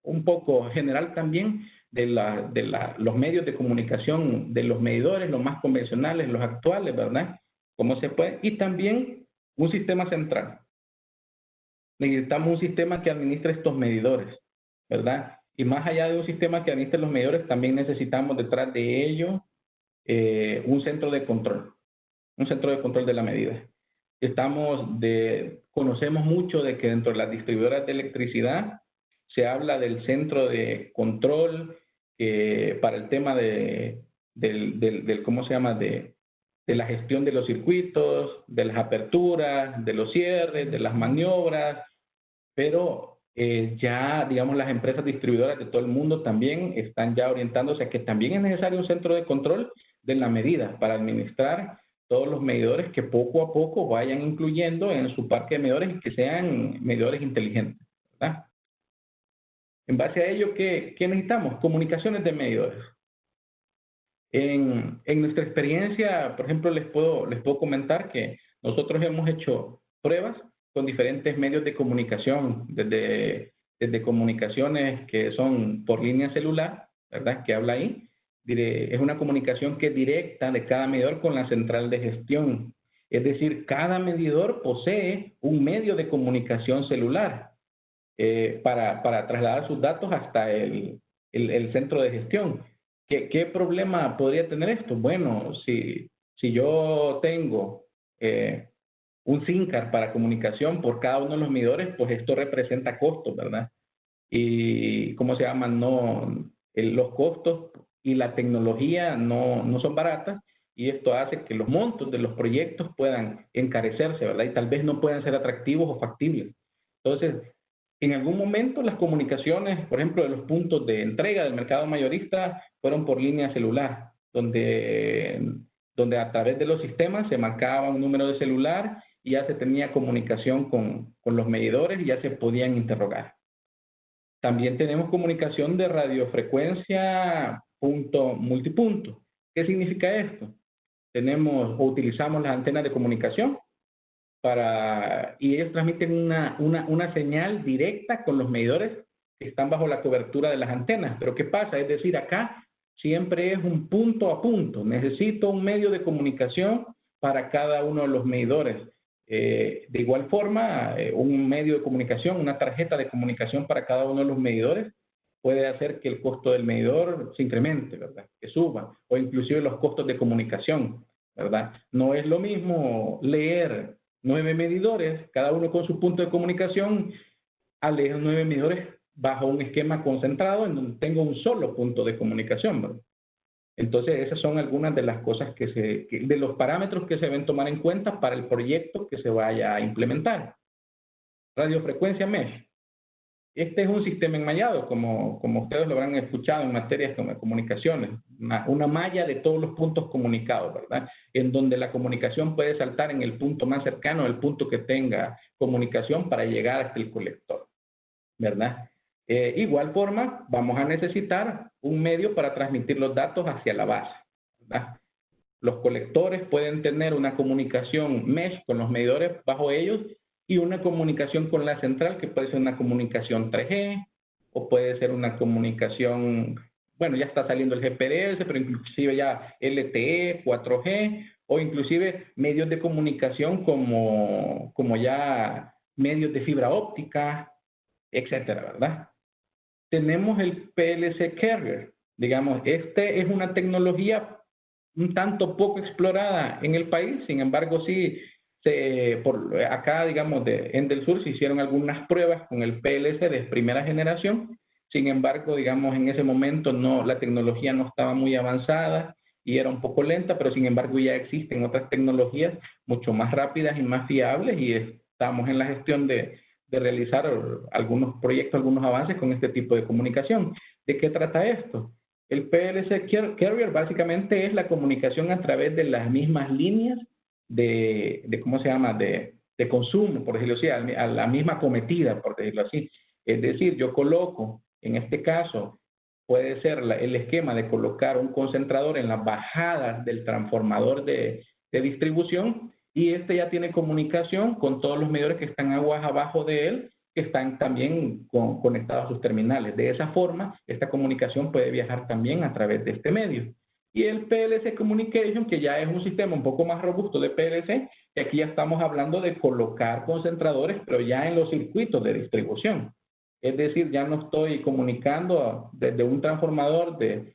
un poco general también de los medios de comunicación de los medidores, los más convencionales, los actuales, ¿verdad? Cómo se puede, y también un sistema central. Necesitamos un sistema que administre estos medidores, ¿verdad? Y más allá de un sistema que administre los medidores, también necesitamos detrás de ello un centro de control de la medida. Conocemos mucho de que dentro de las distribuidoras de electricidad se habla del centro de control para el tema ¿cómo se llama? De la gestión de los circuitos, de las aperturas, de los cierres, de las maniobras, pero ya, digamos, las empresas distribuidoras de todo el mundo también están ya orientándose a que también es necesario un centro de control de la medida para administrar todos los medidores que poco a poco vayan incluyendo en su parque de medidores y que sean medidores inteligentes, ¿verdad? En base a ello, ¿qué necesitamos? Comunicaciones de medidores. En nuestra experiencia, por ejemplo, les puedo comentar que nosotros hemos hecho pruebas con diferentes medios de comunicación, desde comunicaciones que son por línea celular, ¿verdad? Que habla ahí. Es una comunicación que es directa de cada medidor con la central de gestión. Es decir, cada medidor posee un medio de comunicación celular para trasladar sus datos hasta el centro de gestión. ¿Qué problema podría tener esto? Bueno, si yo tengo un SIM card para comunicación por cada uno de los medidores, pues esto representa costos, ¿verdad? Y, ¿cómo se llama? Los costos y la tecnología no son baratas, y esto hace que los montos de los proyectos puedan encarecerse, ¿verdad? Y tal vez no puedan ser atractivos o factibles. Entonces, en algún momento las comunicaciones, por ejemplo, de los puntos de entrega del mercado mayorista fueron por línea celular, donde a través de los sistemas se marcaba un número de celular y ya se tenía comunicación con los medidores y ya se podían interrogar. También tenemos comunicación de radiofrecuencia multipunto. ¿Qué significa esto? Utilizamos las antenas de comunicación y ellos transmiten una señal directa con los medidores que están bajo la cobertura de las antenas. Pero ¿qué pasa? Es decir, acá siempre es un punto a punto. Necesito un medio de comunicación para cada uno de los medidores. De igual forma, un medio de comunicación, una tarjeta de comunicación para cada uno de los medidores puede hacer que el costo del medidor se incremente, ¿verdad? Que suba, o inclusive los costos de comunicación, ¿verdad? No es lo mismo leer 9 medidores, cada uno con su punto de comunicación, a leer 9 medidores bajo un esquema concentrado en donde tengo un solo punto de comunicación, ¿verdad? Entonces, esas son algunas de las cosas de los parámetros que se deben tomar en cuenta para el proyecto que se vaya a implementar. Radiofrecuencia mesh. Este es un sistema enmallado, como ustedes lo habrán escuchado en materias como comunicaciones, una malla de todos los puntos comunicados, ¿verdad? En donde la comunicación puede saltar en el punto más cercano, el punto que tenga comunicación para llegar hasta el colector, ¿verdad? Igual forma, vamos a necesitar un medio para transmitir los datos hacia la base, ¿verdad? Los colectores pueden tener una comunicación mesh con los medidores bajo ellos y una comunicación con la central, que puede ser una comunicación 3G o puede ser una comunicación, bueno, ya está saliendo el GPRS, pero inclusive ya LTE, 4G, o inclusive medios de comunicación como ya medios de fibra óptica, etcétera, ¿verdad? Tenemos el PLC Carrier. Digamos, este es una tecnología un tanto poco explorada en el país, sin embargo, sí, acá, digamos, en del sur se hicieron algunas pruebas con el PLC de primera generación, Sin embargo, digamos, en ese momento no, la tecnología no estaba muy avanzada y era un poco lenta, pero sin embargo ya existen otras tecnologías mucho más rápidas y más fiables y estamos en la gestión de realizar algunos proyectos, algunos avances con este tipo de comunicación. ¿De qué trata esto? El PLC Carrier básicamente es la comunicación a través de las mismas líneas de ¿cómo se llama?, de consumo, por decirlo así, a la misma cometida, por decirlo así. Es decir, yo coloco, en este caso, puede ser el esquema de colocar un concentrador en las bajadas del transformador de distribución y este ya tiene comunicación con todos los medidores que están aguas abajo de él, que están también conectados a sus terminales. De esa forma, esta comunicación puede viajar también a través de este medio. Y el PLC Communication, que ya es un sistema un poco más robusto de PLC, que aquí ya estamos hablando de colocar concentradores, pero ya en los circuitos de distribución. Es decir, ya no estoy comunicando desde un transformador de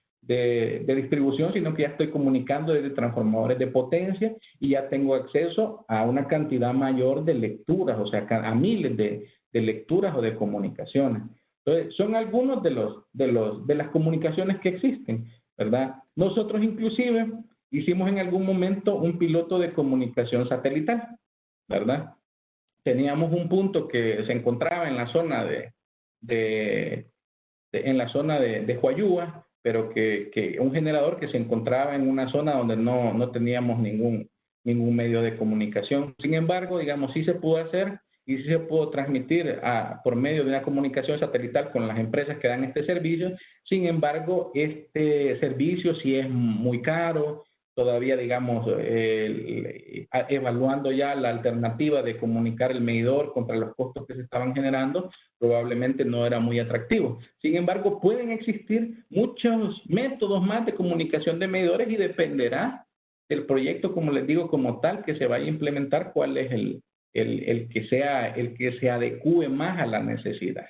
distribución, sino que ya estoy comunicando desde transformadores de potencia y ya tengo acceso a una cantidad mayor de lecturas, o sea, a miles de lecturas o de comunicaciones. Entonces, son algunos de las comunicaciones que existen, ¿verdad? Nosotros inclusive hicimos en algún momento un piloto de comunicación satelital, ¿verdad? Teníamos un punto que se encontraba en la zona en la zona de Huayúa, pero que un generador que se encontraba en una zona donde no teníamos ningún medio de comunicación. Sin embargo, digamos, sí se pudo hacer y sí se pudo transmitir por medio de una comunicación satelital con las empresas que dan este servicio. Sin embargo, este servicio sí es muy caro. Todavía, digamos, evaluando ya la alternativa de comunicar el medidor contra los costos que se estaban generando, probablemente no era muy atractivo. Sin embargo, pueden existir muchos métodos más de comunicación de medidores y dependerá del proyecto, como les digo, como tal, que se vaya a implementar, cuál es el que se adecue más a la necesidad.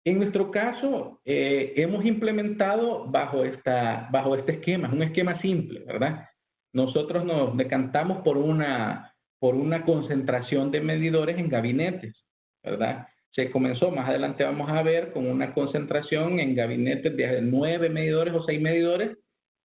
En nuestro caso, hemos implementado bajo este esquema, es un esquema simple, ¿verdad? Nosotros nos decantamos por una concentración de medidores en gabinetes, ¿verdad? Se comenzó, más adelante vamos a ver, con una concentración en gabinetes de 9 medidores o 6 medidores,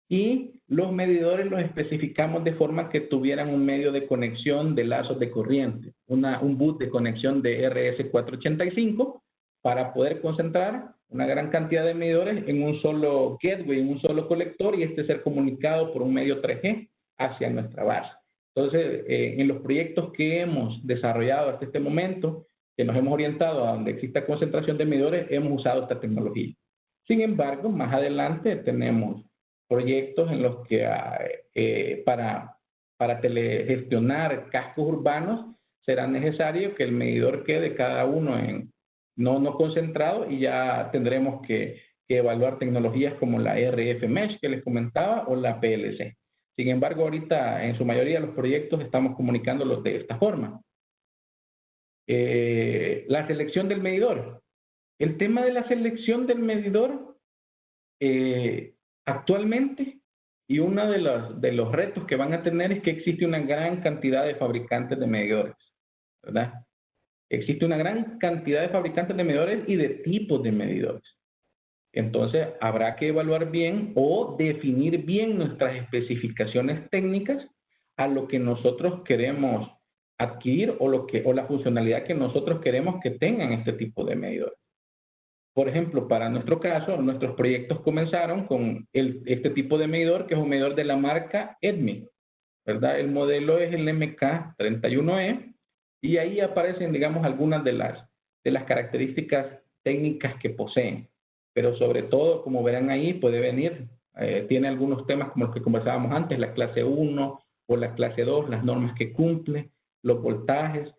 y los medidores los especificamos de forma que tuvieran un medio de conexión de lazos de corriente, un boot de conexión de RS485 para poder concentrar una gran cantidad de medidores en un solo gateway, en un solo colector y este ser comunicado por un medio 3G hacia nuestra base. Entonces, en los proyectos que hemos desarrollado hasta este momento, que nos hemos orientado a donde exista concentración de medidores, hemos usado esta tecnología. Sin embargo, más adelante tenemos proyectos en los que para telegestionar cascos urbanos será necesario que el medidor quede cada uno no concentrado y ya tendremos que evaluar tecnologías como la RF Mesh que les comentaba o la PLC. Sin embargo, ahorita en su mayoría de los proyectos estamos comunicándolos de esta forma. La selección del medidor. El tema de la selección del medidor actualmente, y uno de los retos que van a tener es que existe una gran cantidad de fabricantes de medidores, ¿verdad? Existe una gran cantidad de fabricantes de medidores y de tipos de medidores. Entonces, habrá que evaluar bien o definir bien nuestras especificaciones técnicas a lo que nosotros queremos adquirir o la funcionalidad que nosotros queremos que tengan este tipo de medidores. Por ejemplo, para nuestro caso, nuestros proyectos comenzaron con este tipo de medidor, que es un medidor de la marca EDMI, ¿verdad? El modelo es el MK31E y ahí aparecen, digamos, algunas de las características técnicas que poseen. Pero sobre todo, como verán ahí, puede venir, tiene algunos temas como los que conversábamos antes, la clase 1 o la clase 2, las normas que cumple, los voltajes,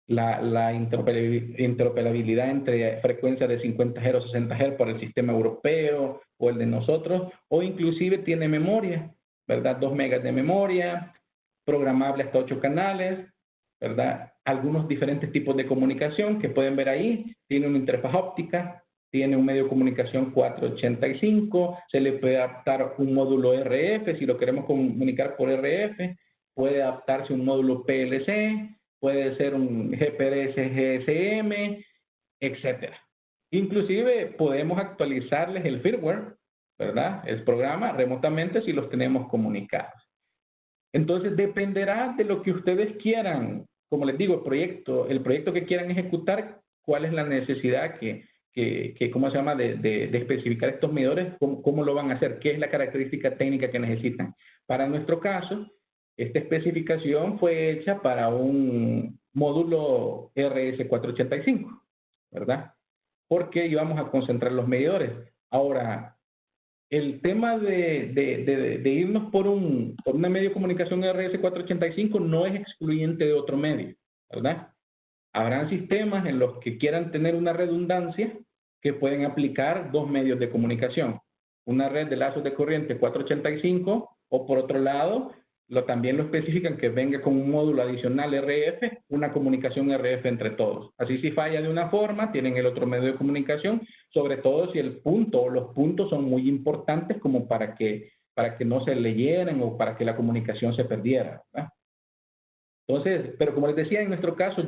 la interoperabilidad entre frecuencias de 50 Hz, 60 Hz por el sistema europeo o el de nosotros, o inclusive tiene memoria, ¿verdad? 2 megas de memoria, programable hasta 8 canales, ¿verdad? Algunos diferentes tipos de comunicación que pueden ver ahí, tiene una interfaz óptica, tiene un medio de comunicación 485, se le puede adaptar un módulo RF, si lo queremos comunicar por RF, puede adaptarse un módulo PLC, puede ser un GPRS GSM, etcétera. Inclusive podemos actualizarles el firmware, ¿verdad? El programa remotamente si los tenemos comunicados. Entonces dependerá de lo que ustedes quieran, como les digo, el proyecto que quieran ejecutar, cuál es la necesidad ¿cómo se llama? De especificar estos medidores, cómo lo van a hacer, qué es la característica técnica que necesitan. Para nuestro caso, esta especificación fue hecha para un módulo RS485, ¿verdad? Porque íbamos a concentrar los medidores. Ahora, el tema de irnos por una medio de comunicación RS485 no es excluyente de otro medio, ¿verdad? Habrán sistemas en los que quieran tener una redundancia que pueden aplicar dos medios de comunicación. Una red de lazos de corriente 485 o por otro lado, también lo especifican que venga con un módulo adicional RF, una comunicación RF entre todos. Así si falla de una forma, tienen el otro medio de comunicación, sobre todo si el punto o los puntos son muy importantes como para que no se leyeran o para que la comunicación se perdiera, ¿verdad? Entonces, pero como les decía, en nuestro caso,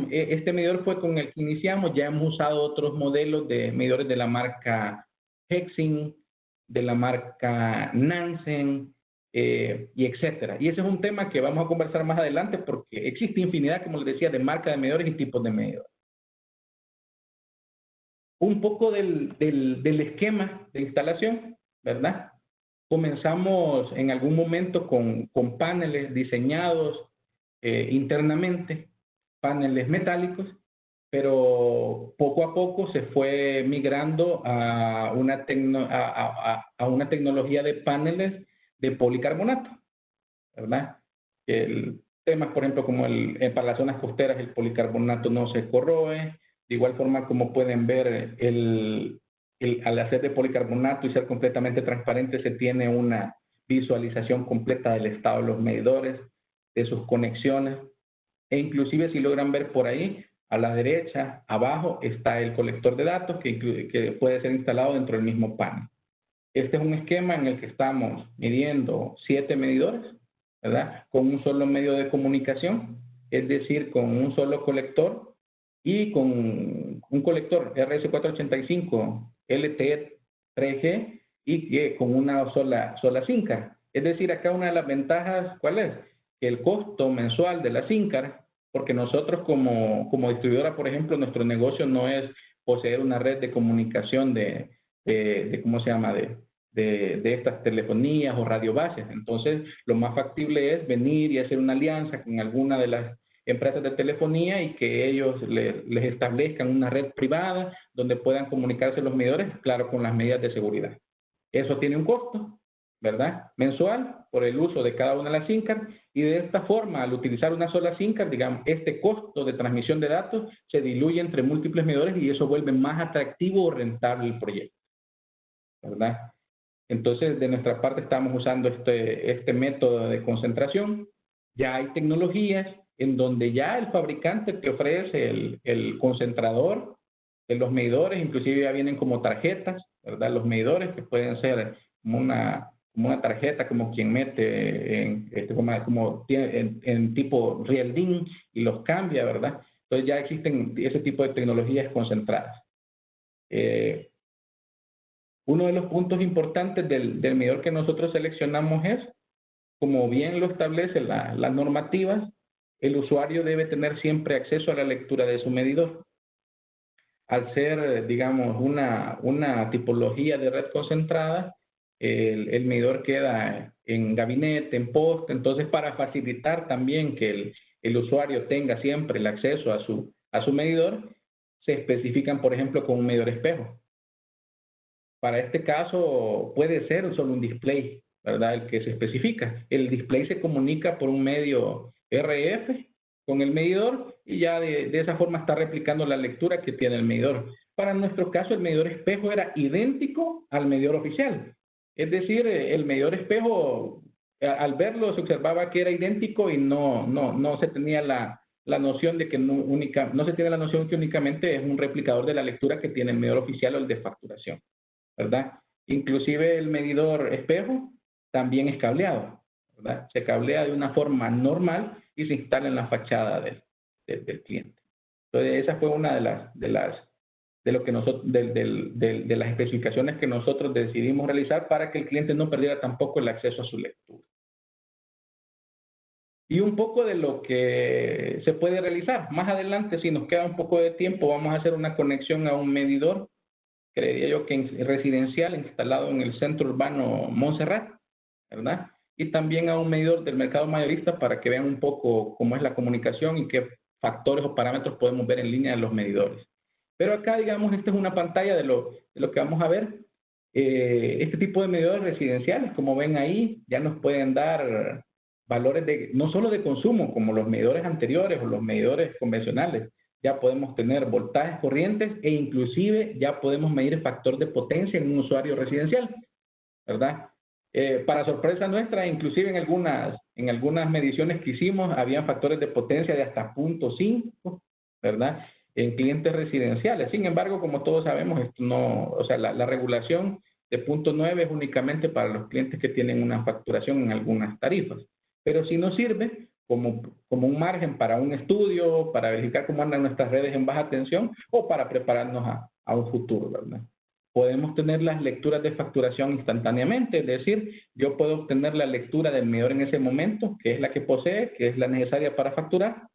este medidor fue con el que iniciamos, ya hemos usado otros modelos de medidores de la marca Hexin, de la marca Nansen, y etcétera. Y ese es un tema que vamos a conversar más adelante porque existe infinidad, como les decía, de marcas de medidores y tipos de medidores. Un poco del esquema de instalación, ¿verdad? Comenzamos en algún momento con paneles diseñados internamente, paneles metálicos, pero poco a poco se fue migrando a una tecnología de paneles de policarbonato, ¿verdad? Temas, por ejemplo, como para las zonas costeras el policarbonato no se corroe. De igual forma, como pueden ver, al hacer de policarbonato y ser completamente transparente, se tiene una visualización completa del estado de los medidores, de sus conexiones, e inclusive si logran ver por ahí, a la derecha, abajo, está el colector de datos que puede ser instalado dentro del mismo panel. Este es un esquema en el que estamos midiendo 7 medidores, ¿verdad? Con un solo medio de comunicación, es decir, con un solo colector y con un colector RS485 LTE 3G y con una sola SIM card. Es decir, acá una de las ventajas, ¿cuál es? El costo mensual de la SIM card, porque nosotros como distribuidora, por ejemplo, nuestro negocio no es poseer una red de comunicación ¿cómo se llama? De estas telefonías o radiobases. Entonces, lo más factible es venir y hacer una alianza con alguna de las empresas de telefonía y que ellos les establezcan una red privada donde puedan comunicarse los medidores, claro, con las medidas de seguridad. Eso tiene un costo, ¿verdad? Mensual por el uso de cada una de las SIM cards, y de esta forma, al utilizar una sola SIM card, digamos, este costo de transmisión de datos se diluye entre múltiples medidores y eso vuelve más atractivo o rentable el proyecto, ¿verdad? Entonces, de nuestra parte estamos usando este método de concentración. Ya hay tecnologías en donde ya el fabricante te ofrece el concentrador de los medidores, inclusive ya vienen como tarjetas, ¿verdad? Los medidores que pueden ser como una tarjeta, como quien mete en tipo real DIN y los cambia, ¿verdad? Entonces ya existen ese tipo de tecnologías concentradas. Uno de los puntos importantes del medidor que nosotros seleccionamos es, como bien lo establecen las normativas, el usuario debe tener siempre acceso a la lectura de su medidor. Al ser, digamos, una tipología de red concentrada, el medidor queda en gabinete, en poste. Entonces, para facilitar también que el usuario tenga siempre el acceso a su medidor, se especifican, por ejemplo, con un medidor espejo. Para este caso puede ser solo un display, ¿verdad? El que se especifica. El display se comunica por un medio RF con el medidor y ya de esa forma está replicando la lectura que tiene el medidor. Para nuestro caso, el medidor espejo era idéntico al medidor oficial. Es decir, el medidor espejo, al verlo, se observaba que era idéntico y no se tenía la noción de que no se tiene la noción que únicamente es un replicador de la lectura que tiene el medidor oficial o el de facturación, ¿verdad? Inclusive el medidor espejo también es cableado, ¿verdad? Se cablea de una forma normal y se instala en la fachada del cliente. Entonces, esa fue una de las de lo que nosotros, de las especificaciones que nosotros decidimos realizar para que el cliente no perdiera tampoco el acceso a su lectura. Y un poco de lo que se puede realizar. Más adelante, si nos queda un poco de tiempo, vamos a hacer una conexión a un medidor, creería yo que residencial, instalado en el centro urbano Montserrat, ¿verdad? Y también a un medidor del mercado mayorista para que vean un poco cómo es la comunicación y qué factores o parámetros podemos ver en línea de los medidores. Pero acá, digamos, esta es una pantalla de lo que vamos a ver. Este tipo de medidores residenciales, como ven ahí, ya nos pueden dar valores no solo de consumo, como los medidores anteriores o los medidores convencionales. Ya podemos tener voltajes, corrientes e inclusive ya podemos medir el factor de potencia en un usuario residencial, ¿verdad? Para sorpresa nuestra, inclusive en algunas mediciones que hicimos, habían factores de potencia de hasta 0.5, ¿verdad? En clientes residenciales. Sin embargo, como todos sabemos, esto no, o sea, la regulación de 0.9 es únicamente para los clientes que tienen una facturación en algunas tarifas. Pero sí nos sirve como un margen para un estudio, para verificar cómo andan nuestras redes en baja tensión o para prepararnos a un futuro, ¿verdad? Podemos tener las lecturas de facturación instantáneamente, es decir, yo puedo obtener la lectura del medidor en ese momento, que es la que posee, que es la necesaria para facturar.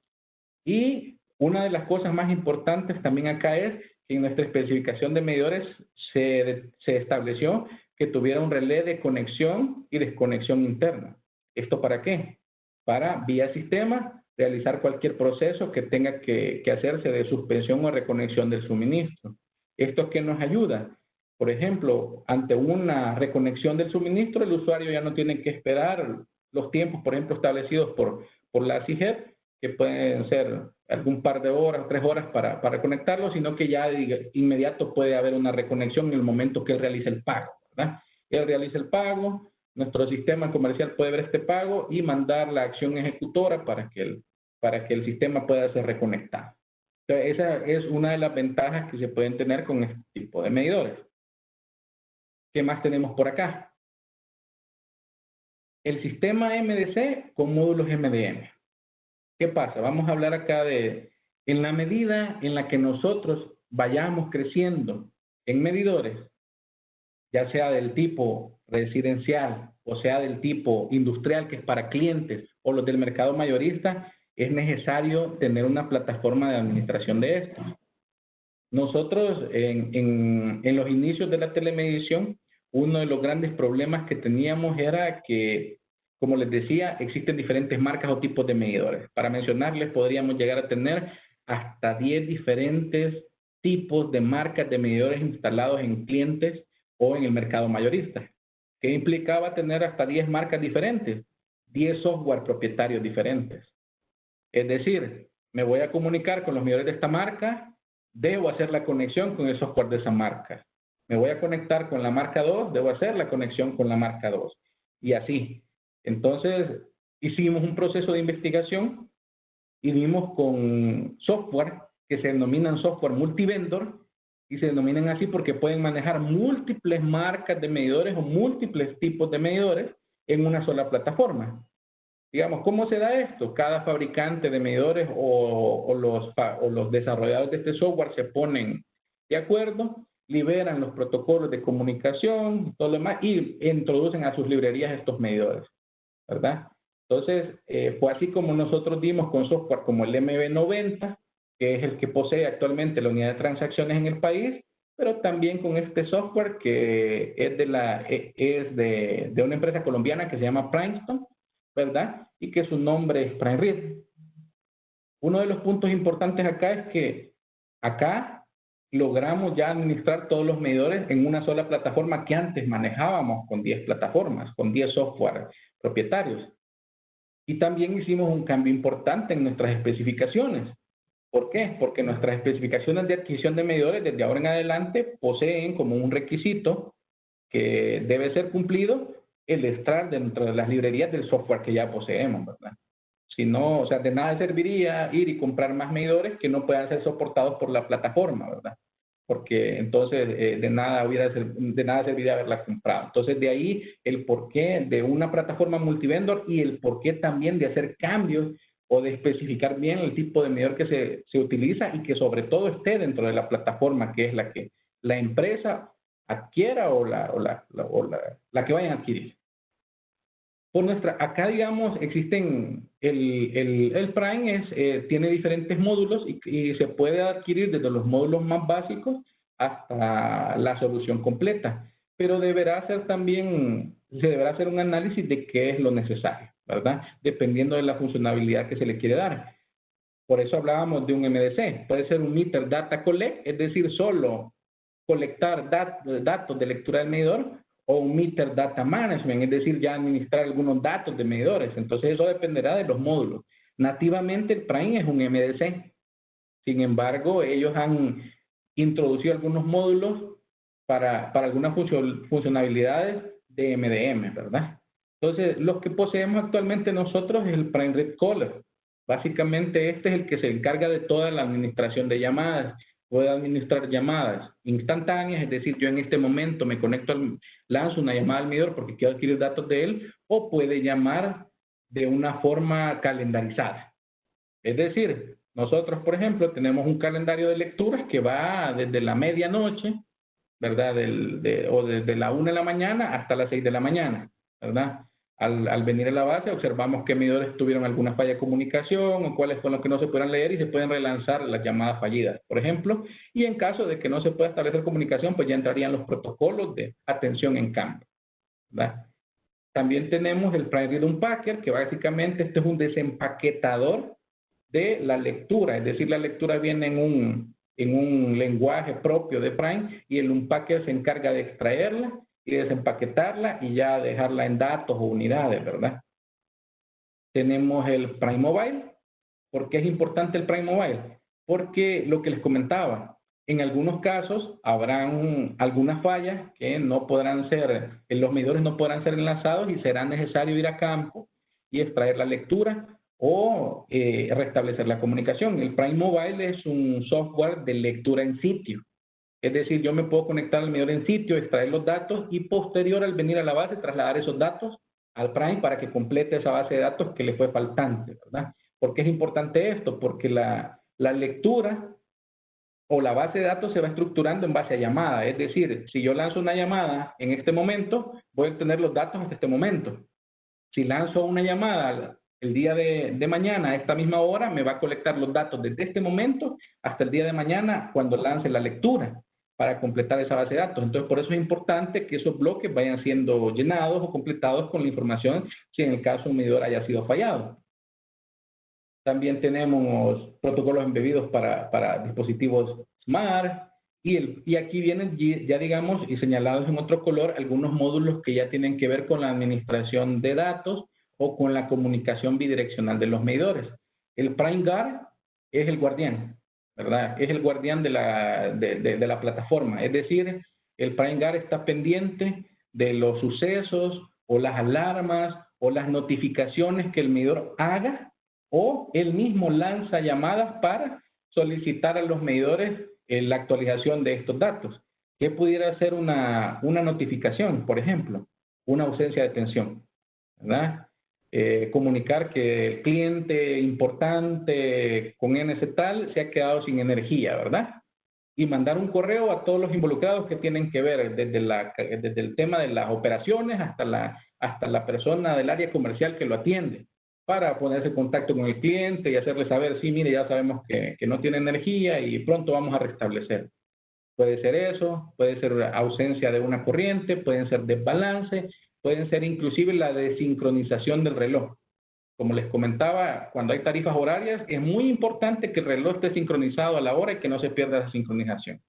Y una de las cosas más importantes también acá es que en nuestra especificación de medidores se estableció que tuviera un relé de conexión y desconexión interna. ¿Esto para qué? Para, vía sistema, realizar cualquier proceso que tenga que hacerse de suspensión o reconexión del suministro. ¿Esto qué nos ayuda? Por ejemplo, ante una reconexión del suministro, el usuario ya no tiene que esperar los tiempos, por ejemplo, establecidos por la CIGEP, que pueden ser algún par de horas, 3 horas para reconectarlo, sino que ya de inmediato puede haber una reconexión en el momento que él realice el pago, ¿verdad? Él realiza el pago, nuestro sistema comercial puede ver este pago y mandar la acción ejecutora para que el sistema pueda ser reconectado. Entonces, esa es una de las ventajas que se pueden tener con este tipo de medidores. ¿Qué más tenemos por acá? El sistema MDC con módulos MDM. ¿Qué pasa? Vamos a hablar acá en la medida en la que nosotros vayamos creciendo en medidores, ya sea del tipo residencial o sea del tipo industrial, que es para clientes, o los del mercado mayorista, es necesario tener una plataforma de administración de estos. Nosotros, en los inicios de la telemedición, uno de los grandes problemas que teníamos era que, como les decía, existen diferentes marcas o tipos de medidores. Para mencionarles, podríamos llegar a tener hasta 10 diferentes tipos de marcas de medidores instalados en clientes o en el mercado mayorista. ¿Qué implicaba tener hasta 10 marcas diferentes? 10 software propietarios diferentes. Es decir, me voy a comunicar con los medidores de esta marca, debo hacer la conexión con el software de esa marca. Me voy a conectar con la marca 2, debo hacer la conexión con la marca 2. Y así. Entonces, hicimos un proceso de investigación y vimos con software que se denominan software multivendor y se denominan así porque pueden manejar múltiples marcas de medidores o múltiples tipos de medidores en una sola plataforma. Digamos, ¿cómo se da esto? Cada fabricante de medidores o los desarrolladores de este software se ponen de acuerdo, liberan los protocolos de comunicación, todo lo demás, y introducen a sus librerías estos medidores, ¿verdad? Entonces, fue así como nosotros dimos con software como el MB90, que es el que posee actualmente la unidad de transacciones en el país, pero también con este software que es de una empresa colombiana que se llama Primestone, ¿verdad? Y que su nombre es PrimeRead. Uno de los puntos importantes acá es que acá logramos ya administrar todos los medidores en una sola plataforma que antes manejábamos con 10 plataformas, con 10 software propietarios. Y también hicimos un cambio importante en nuestras especificaciones. ¿Por qué? Porque nuestras especificaciones de adquisición de medidores desde ahora en adelante poseen como un requisito que debe ser cumplido el estar dentro de las librerías del software que ya poseemos, ¿verdad? Si no, o sea, de nada serviría ir y comprar más medidores que no puedan ser soportados por la plataforma, ¿verdad? Porque entonces de nada serviría haberla comprado. Entonces de ahí el porqué de una plataforma multivendor y el porqué también de hacer cambios o de especificar bien el tipo de medidor que se utiliza y que sobre todo esté dentro de la plataforma que es la que la empresa adquiera o la que vayan a adquirir. Acá digamos existen, el Prime tiene diferentes módulos y se puede adquirir desde los módulos más básicos hasta la solución completa, pero se deberá hacer un análisis de qué es lo necesario, ¿verdad? Dependiendo de la funcionalidad que se le quiere dar. Por eso hablábamos de un MDC. Puede ser un Meter Data Collect, es decir, solo colectar datos de lectura del medidor, o un Meter Data Management, es decir, ya administrar algunos datos de medidores. Entonces eso dependerá de los módulos. Nativamente el Prime es un MDC. Sin embargo, ellos han introducido algunos módulos para algunas funcionalidades de MDM, ¿verdad? Entonces, los que poseemos actualmente nosotros es el Prime Read Caller. Básicamente este es el que se encarga de toda la administración de llamadas. Puede administrar llamadas instantáneas, es decir, yo en este momento me conecto, lanzo una llamada al medidor porque quiero adquirir datos de él, o puede llamar de una forma calendarizada. Es decir, nosotros, por ejemplo, tenemos un calendario de lecturas que va desde la medianoche, ¿verdad? O desde la 1 de la mañana hasta las 6 de la mañana, ¿verdad? Al venir a la base observamos qué medidores tuvieron alguna falla de comunicación o cuáles fueron los que no se pudieron leer y se pueden relanzar las llamadas fallidas, por ejemplo. Y en caso de que no se pueda establecer comunicación, pues ya entrarían los protocolos de atención en cambio, ¿verdad? También tenemos el Prime Read Unpacker, que básicamente este es un desempaquetador de la lectura, es decir, la lectura viene en un lenguaje propio de Prime y el Unpacker se encarga de extraerla y desempaquetarla y ya dejarla en datos o unidades, ¿verdad? Tenemos el Prime Mobile. ¿Por qué es importante el Prime Mobile? Porque lo que les comentaba, en algunos casos habrán algunas fallas que no podrán ser, los medidores no podrán ser enlazados y será necesario ir a campo y extraer la lectura o restablecer la comunicación. El Prime Mobile es un software de lectura en sitio. Es decir, yo me puedo conectar al medidor en sitio, extraer los datos y posterior al venir a la base trasladar esos datos al Prime para que complete esa base de datos que le fue faltante, ¿verdad? ¿Por qué es importante esto? Porque la lectura o la base de datos se va estructurando en base a llamada. Es decir, si yo lanzo una llamada en este momento, voy a obtener los datos hasta este momento. Si lanzo una llamada el día de mañana a esta misma hora, me va a colectar los datos desde este momento hasta el día de mañana cuando lance la lectura para completar esa base de datos. Entonces, por eso es importante que esos bloques vayan siendo llenados o completados con la información si en el caso un medidor haya sido fallado. También tenemos protocolos embebidos para dispositivos Smart y aquí vienen ya digamos y señalados en otro color algunos módulos que ya tienen que ver con la administración de datos o con la comunicación bidireccional de los medidores. El Prime Guard es el guardián, ¿verdad? Es el guardián de la plataforma. Es decir, el Prime Guard está pendiente de los sucesos o las alarmas o las notificaciones que el medidor haga o él mismo lanza llamadas para solicitar a los medidores la actualización de estos datos. ¿Qué pudiera ser una notificación, por ejemplo? Una ausencia de tensión, ¿verdad? Comunicar que el cliente importante con NC tal se ha quedado sin energía, ¿verdad? Y mandar un correo a todos los involucrados que tienen que ver desde el tema de las operaciones hasta la persona del área comercial que lo atiende, para ponerse en contacto con el cliente y hacerle saber, sí, mire, ya sabemos que no tiene energía y pronto vamos a restablecer. Puede ser eso, puede ser ausencia de una corriente, pueden ser desbalance, pueden ser inclusive la desincronización del reloj. Como les comentaba, cuando hay tarifas horarias, es muy importante que el reloj esté sincronizado a la hora y que no se pierda esa sincronización.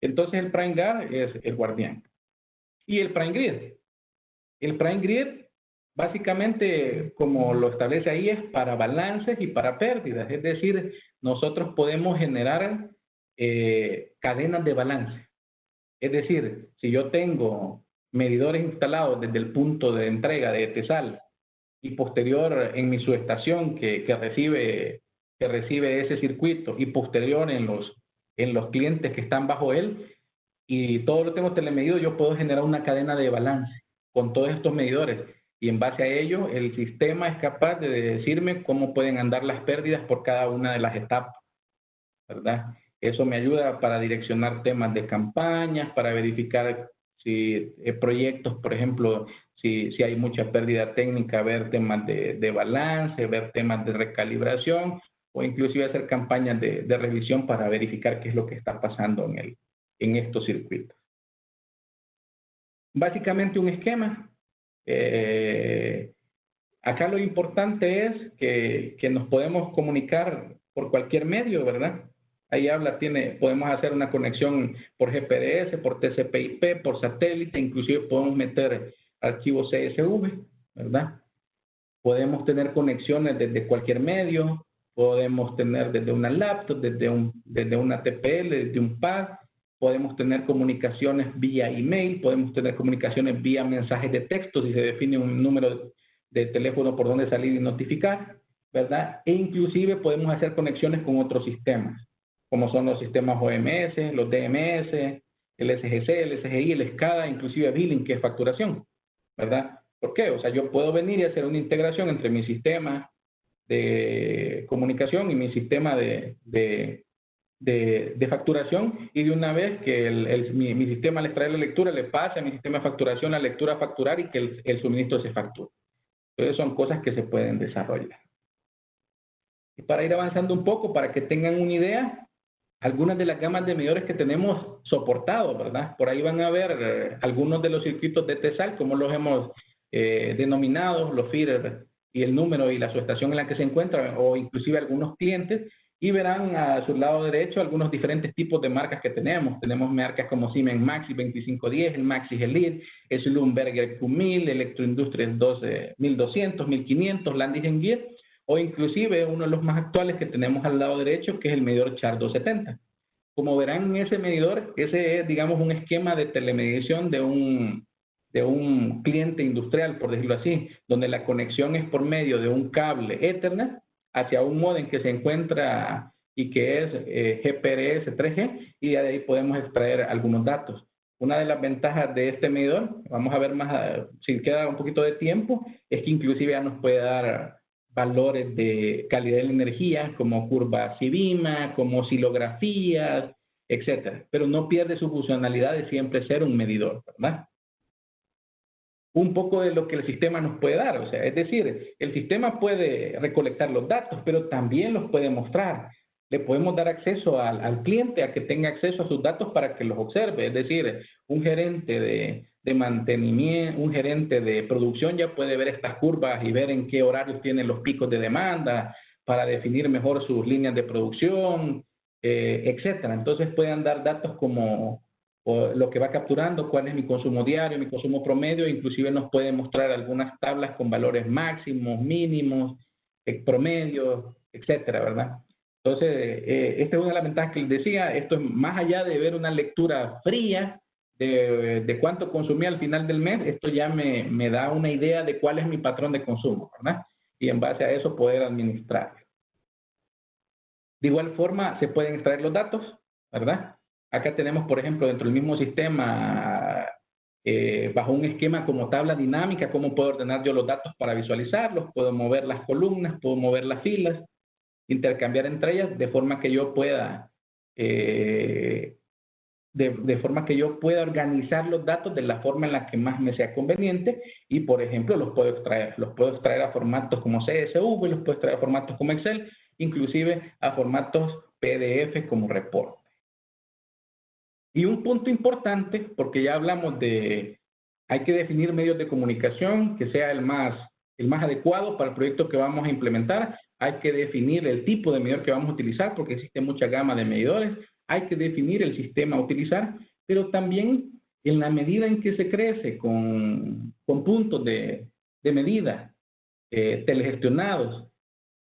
Entonces el Prime Guard es el guardián. Y el Prime Grid. El Prime Grid, básicamente, como lo establece ahí, es para balances y para pérdidas. Es decir, nosotros podemos generar cadenas de balance. Es decir, si yo tengo medidores instalados desde el punto de entrega de TESAL y posterior en mi subestación que recibe ese circuito y posterior en los clientes que están bajo él y todo lo tengo telemedido, yo puedo generar una cadena de balance con todos estos medidores. y en base a ello el sistema es capaz de decirme cómo pueden andar las pérdidas por cada una de las etapas, ¿verdad? Eso me ayuda para direccionar temas de campañas, para verificar si proyectos, por ejemplo, si hay mucha pérdida técnica, ver temas de balance, ver temas de recalibración o inclusive hacer campañas de revisión para verificar qué es lo que está pasando en estos circuitos. Básicamente un esquema. Acá lo importante es que nos podemos comunicar por cualquier medio, ¿verdad? Ahí podemos hacer una conexión por GPRS, por TCP/IP, por satélite, inclusive podemos meter archivos CSV, ¿verdad? Podemos tener conexiones desde cualquier medio, podemos tener desde una laptop, desde una TPL, desde un pad, podemos tener comunicaciones vía email, podemos tener comunicaciones vía mensajes de texto si se define un número de teléfono por donde salir y notificar, ¿verdad? E inclusive podemos hacer conexiones con otros sistemas, como son los sistemas OMS, los DMS, el SGC, el SGI, el SCADA, inclusive billing, que es facturación, ¿verdad? ¿Por qué? O sea, yo puedo venir y hacer una integración entre mi sistema de comunicación y mi sistema de facturación, y de una vez que mi sistema le extrae la lectura, le pasa a mi sistema de facturación la lectura a facturar y que el suministro se factura. Entonces son cosas que se pueden desarrollar. Y para ir avanzando un poco, para que tengan una idea, algunas de las gamas de medidores que tenemos soportados, ¿verdad? Por ahí van a ver algunos de los circuitos de TESAL, como los hemos denominado, los feeders y el número y la subestación en la que se encuentran, o inclusive algunos clientes, y verán a su lado derecho algunos diferentes tipos de marcas que tenemos. Tenemos marcas como Siemens Maxi 2510, el Maxi Elite, el Schlumberger Q1000, Electroindustries 1200, 1500, Landis & Gyr, o inclusive uno de los más actuales que tenemos al lado derecho, que es el medidor Char 270. Como verán en ese medidor, ese es, digamos, un esquema de telemedición de un cliente industrial, por decirlo así, donde la conexión es por medio de un cable Ethernet hacia un módem que se encuentra y que es GPRS 3G, y de ahí podemos extraer algunos datos. Una de las ventajas de este medidor, vamos a ver más, si queda un poquito de tiempo, es que inclusive ya nos puede dar valores de calidad de la energía, como curvas Sibima, como oscilografías, etcétera. Pero no pierde su funcionalidad de siempre ser un medidor, ¿verdad? Un poco de lo que el sistema nos puede dar, o sea, es decir, el sistema puede recolectar los datos, pero también los puede mostrar. Le podemos dar acceso al cliente a que tenga acceso a sus datos para que los observe, es decir, un gerente de mantenimiento, un gerente de producción ya puede ver estas curvas y ver en qué horarios tienen los picos de demanda para definir mejor sus líneas de producción, etcétera. Entonces pueden dar datos como lo que va capturando, cuál es mi consumo diario, mi consumo promedio, inclusive nos puede mostrar algunas tablas con valores máximos, mínimos, promedios, etcétera, ¿verdad? Entonces, esta es una de las ventajas que les decía. Esto es más allá de ver una lectura fría de cuánto consumí al final del mes. Esto ya me da una idea de cuál es mi patrón de consumo, ¿verdad? Y en base a eso poder administrarlo. De igual forma, se pueden extraer los datos, ¿verdad? Acá tenemos, por ejemplo, dentro del mismo sistema, bajo un esquema como tabla dinámica, cómo puedo ordenar yo los datos para visualizarlos. Puedo mover las columnas, puedo mover las filas, intercambiar entre ellas de forma que yo pueda organizar los datos de la forma en la que más me sea conveniente, y por ejemplo los puedo extraer a formatos como CSV, los puedo extraer a formatos como Excel, inclusive a formatos PDF como reporte. Y un punto importante, porque ya hablamos hay que definir medios de comunicación que sea el más adecuado para el proyecto que vamos a implementar. Hay que definir el tipo de medidor que vamos a utilizar, porque existe mucha gama de medidores. Hay que definir el sistema a utilizar, pero también en la medida en que se crece con puntos de medida telegestionados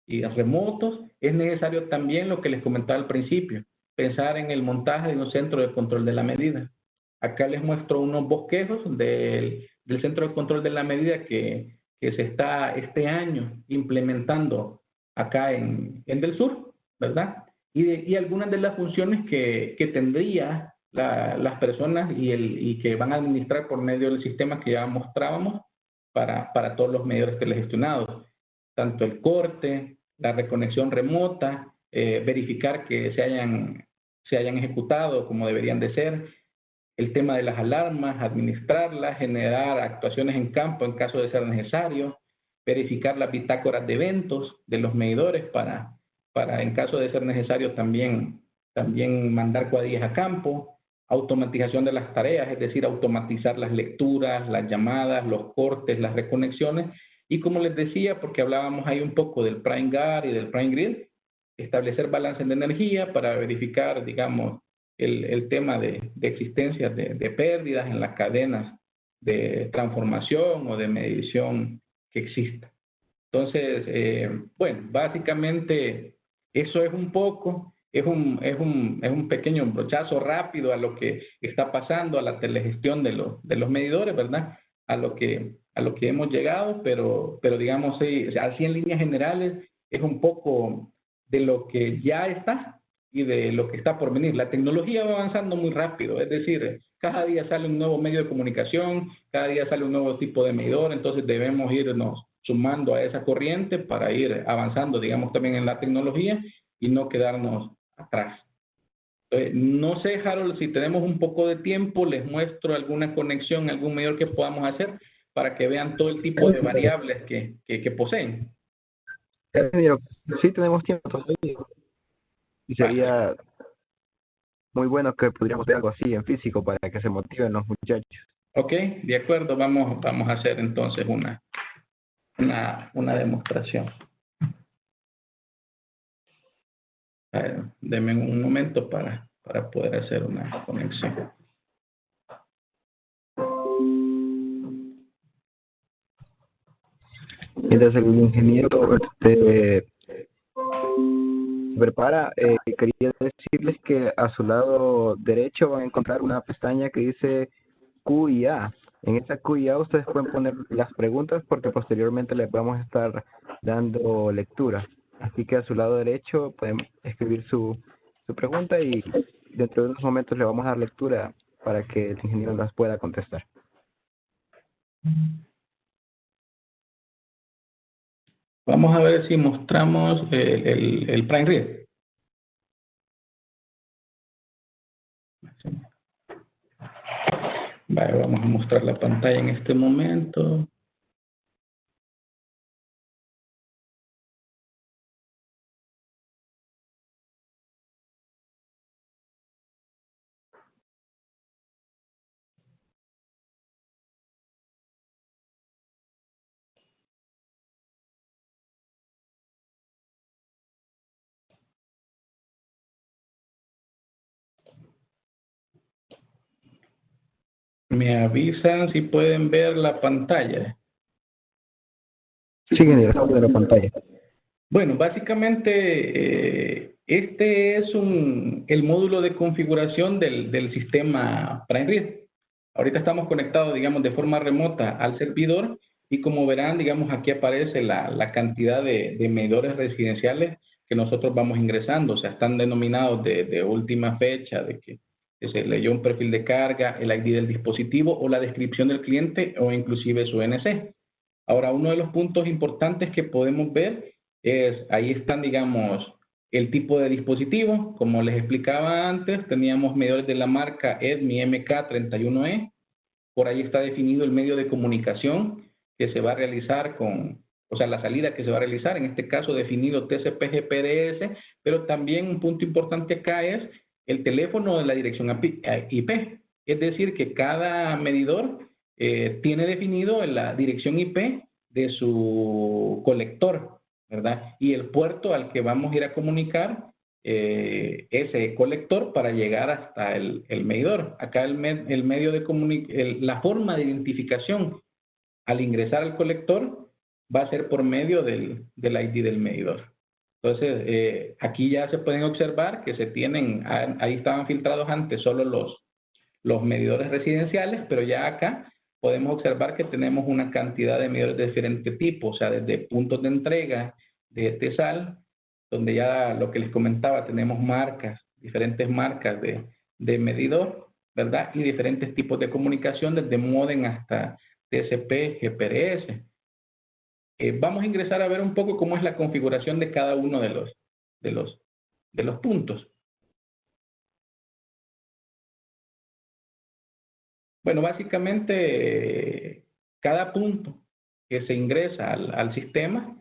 y remotos, es necesario también lo que les comentaba al principio, pensar en el montaje de un centro de control de la medida. Acá les muestro unos bosquejos del centro de control de la medida que se está este año implementando acá en Del Sur, ¿verdad? Y algunas de las funciones que tendría las personas y que van a administrar por medio del sistema que ya mostrábamos, para todos los medidores telegestionados. Tanto el corte, la reconexión remota, verificar que se hayan ejecutado como deberían de ser, el tema de las alarmas, administrarlas, generar actuaciones en campo en caso de ser necesario, verificar las bitácoras de eventos de los medidores para en caso de ser necesario también mandar cuadrillas a campo, automatización de las tareas, es decir, automatizar las lecturas, las llamadas, los cortes, las reconexiones, y como les decía, porque hablábamos ahí un poco del Prime Guard y del Prime Grid, establecer balance de energía para verificar, digamos, el tema de existencia de pérdidas en las cadenas de transformación o de medición que exista. Entonces, bueno, básicamente eso es un poco, es un pequeño brochazo rápido a lo que está pasando, a la telegestión de los medidores, ¿verdad? A lo que hemos llegado, pero digamos, así en líneas generales, es un poco de lo que ya está y de lo que está por venir. La tecnología va avanzando muy rápido, es decir, cada día sale un nuevo medio de comunicación, cada día sale un nuevo tipo de medidor, entonces debemos irnos sumando a esa corriente para ir avanzando, digamos, también en la tecnología y no quedarnos atrás. No sé, Harold, si tenemos un poco de tiempo, les muestro alguna conexión, algún medidor que podamos hacer para que vean todo el tipo de variables que poseen. Sí, tenemos tiempo todavía. Y sería muy bueno que pudiéramos ver algo así en físico para que se motiven los muchachos. Ok, de acuerdo, vamos a hacer entonces una demostración. Denme un momento para poder hacer una conexión. Mientras el ingeniero se prepara, quería decirles que a su lado derecho van a encontrar una pestaña que dice Q y A. En esta Q y A ustedes pueden poner las preguntas porque posteriormente les vamos a estar dando lectura. Así que a su lado derecho pueden escribir su pregunta y dentro de unos momentos le vamos a dar lectura para que el ingeniero las pueda contestar. Vamos a ver si mostramos el Prime Read. Vale, vamos a mostrar la pantalla en este momento. Me avisan si pueden ver la pantalla. Sí, ingeniero, estamos en la pantalla. Bueno, básicamente este es el módulo de configuración del sistema Prime Read. Ahorita estamos conectados, digamos, de forma remota al servidor y como verán, digamos, aquí aparece la cantidad de medidores residenciales que nosotros vamos ingresando. O sea, están denominados de última fecha, de que se leyó un perfil de carga, el ID del dispositivo o la descripción del cliente o inclusive su NC. Ahora, uno de los puntos importantes que podemos ver ahí están, digamos, el tipo de dispositivo. Como les explicaba antes, teníamos medidores de la marca EDMI MK31E. Por ahí está definido el medio de comunicación que se va a realizar o sea, la salida que se va a realizar, en este caso definido TCP/GPRS, pero también un punto importante acá es el teléfono de la dirección IP. Es decir, que cada medidor tiene definido la dirección IP de su colector, ¿verdad? Y el puerto al que vamos a ir a comunicar ese colector para llegar hasta el medidor. Acá el medio de la forma de identificación al ingresar al colector va a ser por medio del ID del medidor. Entonces, aquí ya se pueden observar que ahí estaban filtrados antes solo los medidores residenciales, pero ya acá podemos observar que tenemos una cantidad de medidores de diferente tipo, o sea, desde puntos de entrega de TESAL, donde ya lo que les comentaba, tenemos diferentes marcas de medidor, ¿verdad? Y diferentes tipos de comunicación, desde modem hasta TCP, GPRS. Vamos a ingresar a ver un poco cómo es la configuración de cada uno de los puntos. Bueno, básicamente cada punto que se ingresa al sistema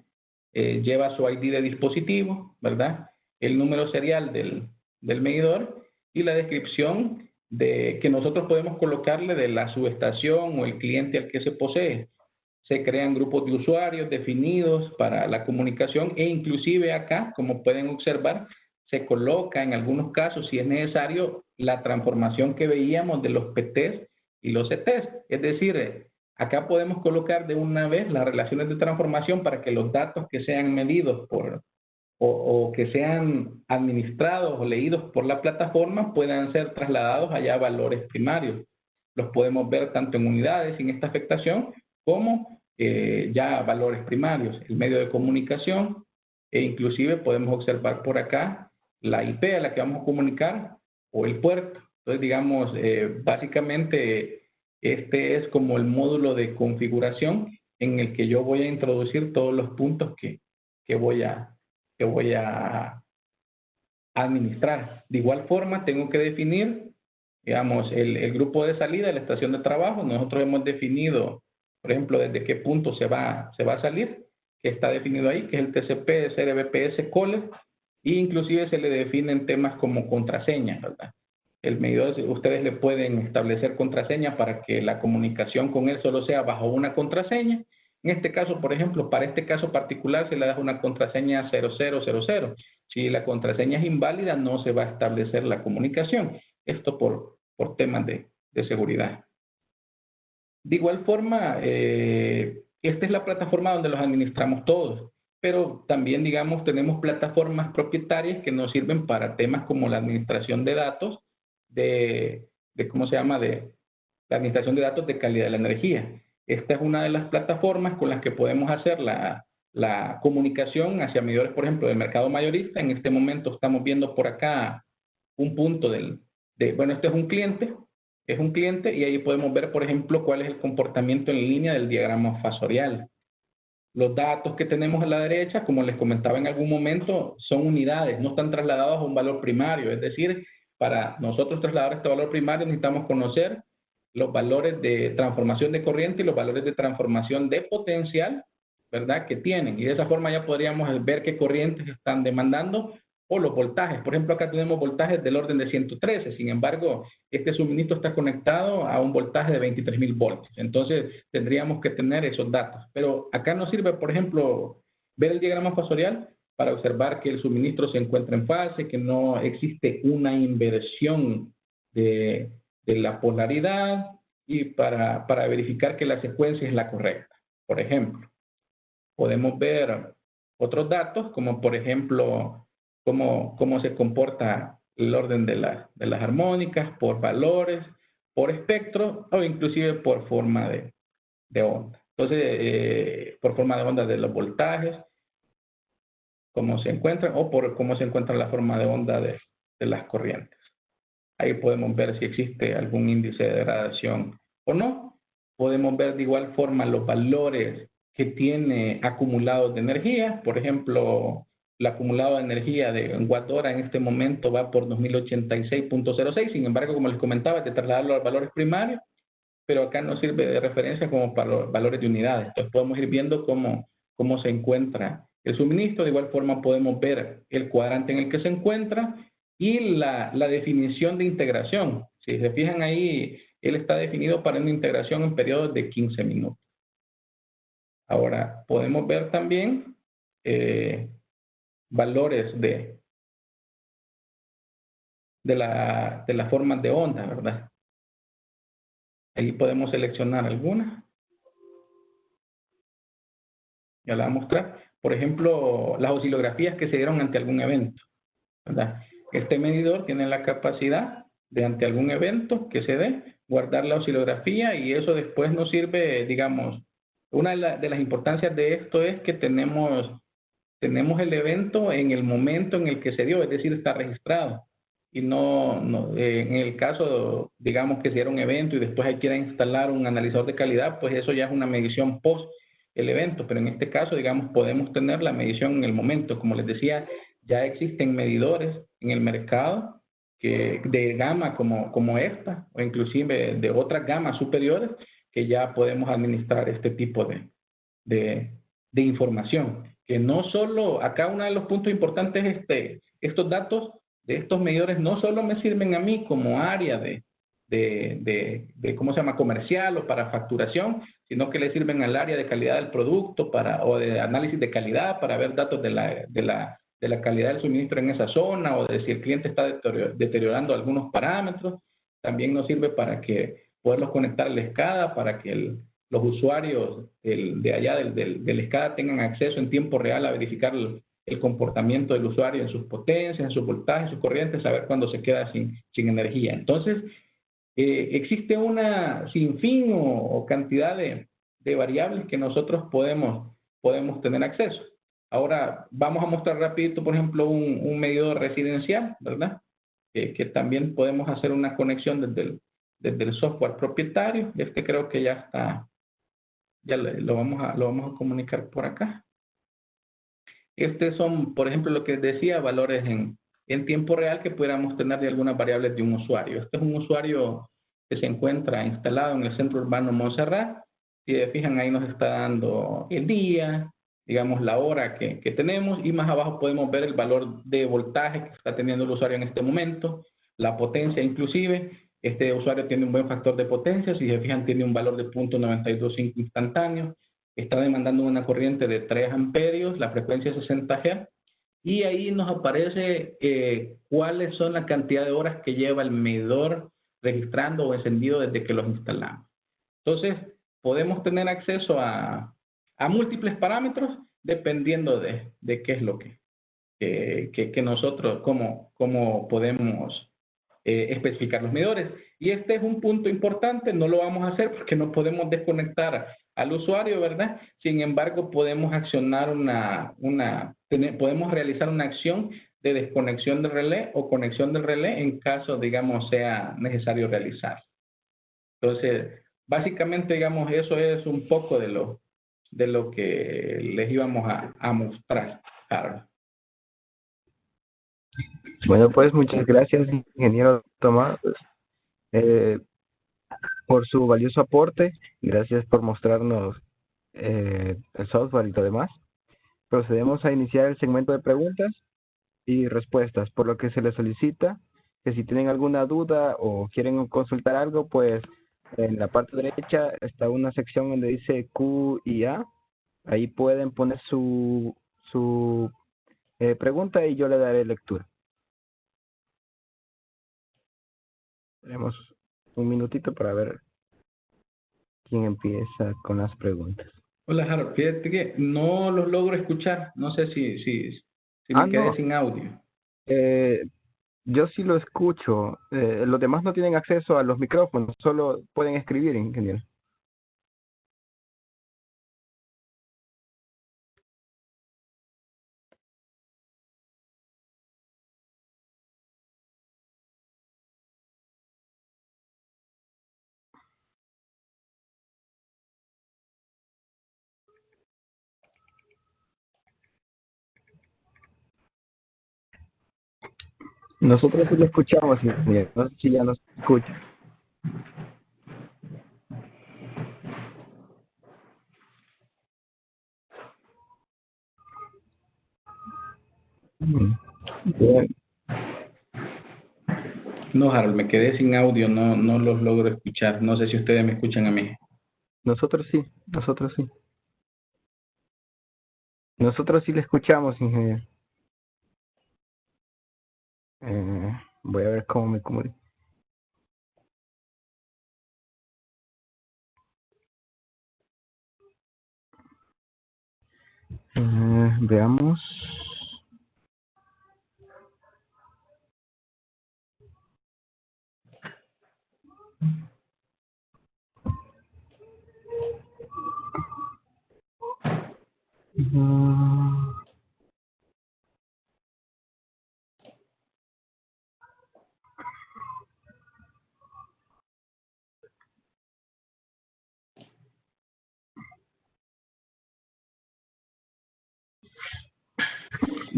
lleva su ID de dispositivo, ¿verdad? El número serial del medidor y la descripción que nosotros podemos colocarle de la subestación o el cliente al que se posee. Se crean grupos de usuarios definidos para la comunicación e inclusive acá, como pueden observar, se coloca en algunos casos, si es necesario, la transformación que veíamos de los PTs y los CTs. Es decir, acá podemos colocar de una vez las relaciones de transformación para que los datos que sean medidos o que sean administrados o leídos por la plataforma puedan ser trasladados allá a valores primarios. Los podemos ver tanto en unidades sin esta afectación como ya valores primarios, el medio de comunicación e inclusive podemos observar por acá la IP a la que vamos a comunicar o el puerto. Entonces, digamos, básicamente este es como el módulo de configuración en el que yo voy a introducir todos los puntos que voy a administrar. De igual forma, tengo que definir, digamos, el grupo de salida de la estación de trabajo. Nosotros hemos definido, por ejemplo, desde qué punto se va a salir, que está definido ahí, que es el TCP, SRBPS, COLE, e inclusive se le definen temas como contraseñas, ¿verdad? El medidor, ustedes le pueden establecer contraseña para que la comunicación con él solo sea bajo una contraseña. En este caso, por ejemplo, para este caso particular se le da una contraseña 0000. Si la contraseña es inválida, no se va a establecer la comunicación. Esto por temas de seguridad. De igual forma, esta es la plataforma donde los administramos todos, pero también, digamos, tenemos plataformas propietarias que nos sirven para temas como la administración de datos, ¿cómo se llama? De la administración de datos de calidad de la energía. Esta es una de las plataformas con las que podemos hacer la comunicación hacia medidores, por ejemplo, del mercado mayorista. En este momento estamos viendo por acá un punto bueno, este es un cliente y ahí podemos ver, por ejemplo, cuál es el comportamiento en línea del diagrama fasorial. Los datos que tenemos a la derecha, como les comentaba en algún momento, son unidades, no están trasladados a un valor primario. Es decir, para nosotros trasladar este valor primario necesitamos conocer los valores de transformación de corriente y los valores de transformación de potencial, ¿verdad?, que tienen. Y de esa forma ya podríamos ver qué corrientes están demandando o los voltajes. Por ejemplo, acá tenemos voltajes del orden de 113. Sin embargo, este suministro está conectado a un voltaje de 23.000 voltios. Entonces, tendríamos que tener esos datos. Pero acá nos sirve, por ejemplo, ver el diagrama fasorial para observar que el suministro se encuentra en fase, que no existe una inversión de la polaridad y para verificar que la secuencia es la correcta. Por ejemplo, podemos ver otros datos, como por ejemplo, cómo se comporta el orden de las armónicas, por valores, por espectro o inclusive por forma de onda. Entonces, por forma de onda de los voltajes, cómo se encuentran, o por cómo se encuentra la forma de onda de las corrientes. Ahí podemos ver si existe algún índice de degradación o no. Podemos ver de igual forma los valores que tiene acumulados de energía. Por ejemplo, el acumulado de energía de watt-hora en este momento va por 2086.06. Sin embargo, como les comentaba, es de trasladarlo a los valores primarios, pero acá nos sirve de referencia como para los valores de unidades. Entonces podemos ir viendo cómo se encuentra el suministro. De igual forma podemos ver el cuadrante en el que se encuentra y la definición de integración. Si se fijan ahí, él está definido para una integración en periodos de 15 minutos. Ahora, podemos ver también valores de las formas de onda, ¿verdad? Ahí podemos seleccionar alguna. Ya la voy a mostrar. Por ejemplo, las oscilografías que se dieron ante algún evento, ¿verdad? Este medidor tiene la capacidad de, ante algún evento que se dé, guardar la oscilografía y eso después nos sirve, digamos, una de las importancias de esto es que tenemos el evento en el momento en el que se dio, es decir, está registrado. y en el caso, digamos que si era un evento y después hay que ir a instalar un analizador de calidad, pues eso ya es una medición post el evento, pero en este caso, digamos, podemos tener la medición en el momento. Como les decía, ya existen medidores en el mercado que de gama como esta, o inclusive de otras gamas superiores, que ya podemos administrar este tipo de, de información. Que no solo, acá uno de los puntos importantes es estos datos de estos medidores no solo me sirven a mí como área de ¿cómo se llama?, comercial o para facturación, sino que le sirven al área de calidad del producto o de análisis de calidad para ver datos de la calidad del suministro en esa zona o de si el cliente está deteriorando algunos parámetros. También nos sirve para que poderlos conectar a la SCADA para que los usuarios de allá del SCADA tengan acceso en tiempo real a verificar el comportamiento del usuario en sus potencias, en sus voltajes, en sus corrientes, saber cuándo se queda sin energía. Entonces, existe una sinfín o cantidad de variables que nosotros podemos tener acceso. Ahora, vamos a mostrar rapidito, por ejemplo, un medidor residencial, ¿verdad? Que también podemos hacer una conexión desde el software propietario. Este creo que ya está, ya lo vamos a comunicar por acá. Estos son, por ejemplo, lo que decía, valores en tiempo real que pudiéramos tener de algunas variables de un usuario. Este es un usuario que se encuentra instalado en el centro urbano Montserrat. Si se fijan, ahí nos está dando el día, digamos la hora que tenemos, y más abajo podemos ver el valor de voltaje que está teniendo el usuario en este momento, la potencia inclusive. Este usuario tiene un buen factor de potencia, si se fijan tiene un valor de 0.925 instantáneo, está demandando una corriente de 3 amperios, la frecuencia es 60 Hz, y ahí nos aparece cuáles son la cantidad de horas que lleva el medidor registrando o encendido desde que los instalamos. Entonces, podemos tener acceso a múltiples parámetros dependiendo de qué es lo que nosotros, cómo podemos especificar los medidores. Y este es un punto importante, no lo vamos a hacer porque no podemos desconectar al usuario, ¿verdad? Sin embargo, podemos accionar podemos realizar una acción de desconexión del relé o conexión del relé en caso, digamos, sea necesario realizar. Entonces, básicamente, digamos, eso es un poco de lo que les íbamos a mostrar, Harold. Bueno, pues muchas gracias, ingeniero Tomás, por su valioso aporte. Gracias por mostrarnos el software y lo demás. Procedemos a iniciar el segmento de preguntas y respuestas, por lo que se les solicita que si tienen alguna duda o quieren consultar algo, pues en la parte derecha está una sección donde dice Q y A. Ahí pueden poner su pregunta y yo le daré lectura. Tenemos un minutito para ver quién empieza con las preguntas. Hola, Harold. Fíjate que no los logro escuchar. No sé si me quedé no. sin audio. Yo sí lo escucho. Los demás no tienen acceso a los micrófonos, solo pueden escribir, ingeniero. Nosotros sí lo escuchamos, ingeniero. No sé si ya nos escucha. Bien. No, Harold, me quedé sin audio. No los logro escuchar. No sé si ustedes me escuchan a mí. Nosotros sí, nosotros sí. Nosotros sí le escuchamos, ingeniero. Voy a ver cómo me comunico. Veamos.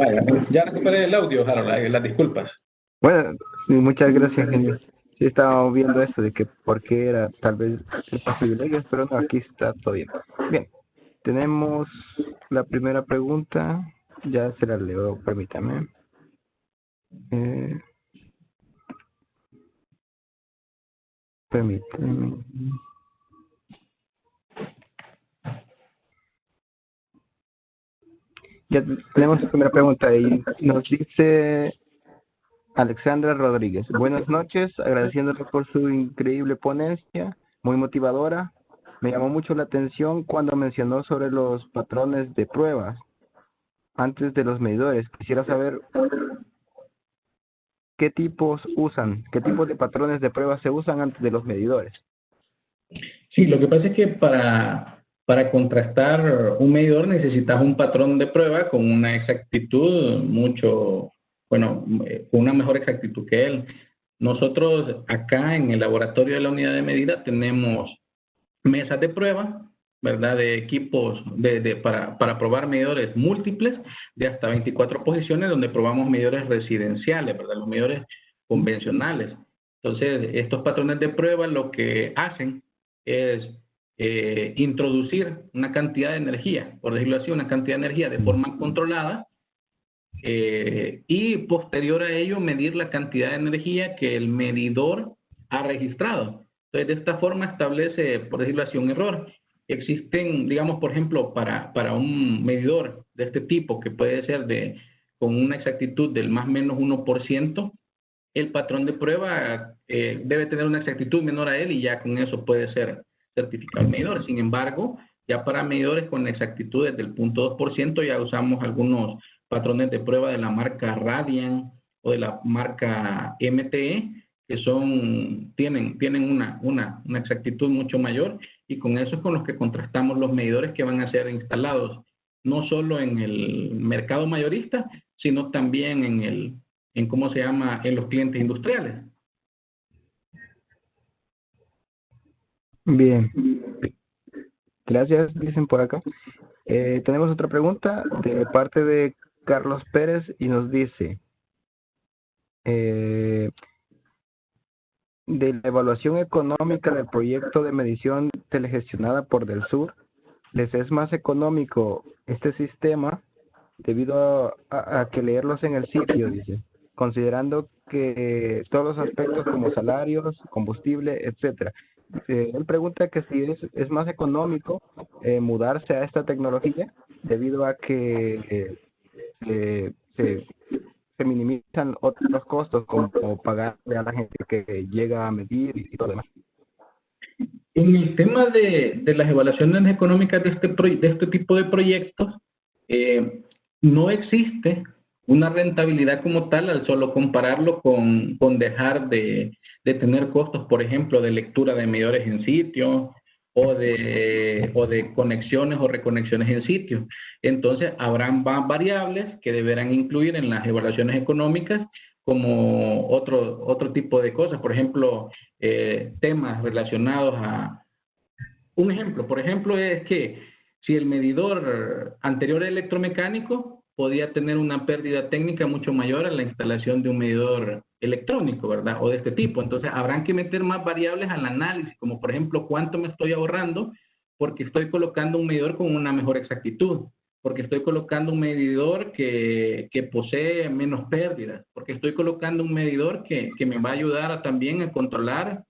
Vaya, ya recuperé el audio, Harold, las disculpas. Bueno, sí, muchas gracias, ingeniero. Sí, estábamos viendo eso de que por qué era tal vez estos privilegios, pero no, aquí está todo bien. Bien, tenemos la primera pregunta, ya se la leo, permítame. Eh, permítame. Ya tenemos la primera pregunta y nos dice Alexandra Rodríguez. Buenas noches, agradeciéndole por su increíble ponencia, muy motivadora. Me llamó mucho la atención cuando mencionó sobre los patrones de pruebas antes de los medidores. Quisiera saber qué tipos de patrones de pruebas se usan antes de los medidores. Sí, lo que pasa es que para contrastar un medidor necesitas un patrón de prueba con una exactitud con una mejor exactitud que él. Nosotros acá en el laboratorio de la unidad de medida tenemos mesas de prueba, ¿verdad? De equipos para probar medidores múltiples de hasta 24 posiciones, donde probamos medidores residenciales, ¿verdad? Los medidores convencionales. Entonces, estos patrones de prueba lo que hacen es introducir una cantidad de energía, por decirlo así, una cantidad de energía de forma controlada, y posterior a ello medir la cantidad de energía que el medidor ha registrado. Entonces, de esta forma establece, por decirlo así, un error. Existen, digamos, por ejemplo, para un medidor de este tipo, que puede ser con una exactitud del más o menos 1%, el patrón de prueba debe tener una exactitud menor a él y ya con eso puede ser certificado el medidor. Sin embargo, ya para medidores con exactitudes del 0.2% ya usamos algunos patrones de prueba de la marca Radian o de la marca MTE, que tienen una exactitud mucho mayor, y con eso es con los que contrastamos los medidores que van a ser instalados no solo en el mercado mayorista, sino también en los clientes industriales. Bien. Gracias, dicen por acá. Tenemos otra pregunta de parte de Carlos Pérez y nos dice, de la evaluación económica del proyecto de medición telegestionada por Del Sur, ¿les es más económico este sistema debido a que leerlos en el sitio, dice, considerando que todos los aspectos como salarios, combustible, etcétera? Él pregunta que si es más económico mudarse a esta tecnología debido a que se minimizan otros costos como pagarle a la gente que llega a medir y todo demás. En el tema de las evaluaciones económicas de este tipo de proyectos, no existe una rentabilidad como tal al solo compararlo con dejar de tener costos, por ejemplo, de lectura de medidores en sitio o de conexiones o reconexiones en sitio. Entonces, habrán variables que deberán incluir en las evaluaciones económicas, como otro tipo de cosas, por ejemplo, temas relacionados a... Un ejemplo, por ejemplo, es que si el medidor anterior electromecánico podía tener una pérdida técnica mucho mayor a la instalación de un medidor electrónico, ¿verdad? O de este tipo. Entonces, habrán que meter más variables al análisis, como por ejemplo, cuánto me estoy ahorrando porque estoy colocando un medidor con una mejor exactitud, porque estoy colocando un medidor que posee menos pérdidas, porque estoy colocando un medidor que me va a ayudar también a controlar,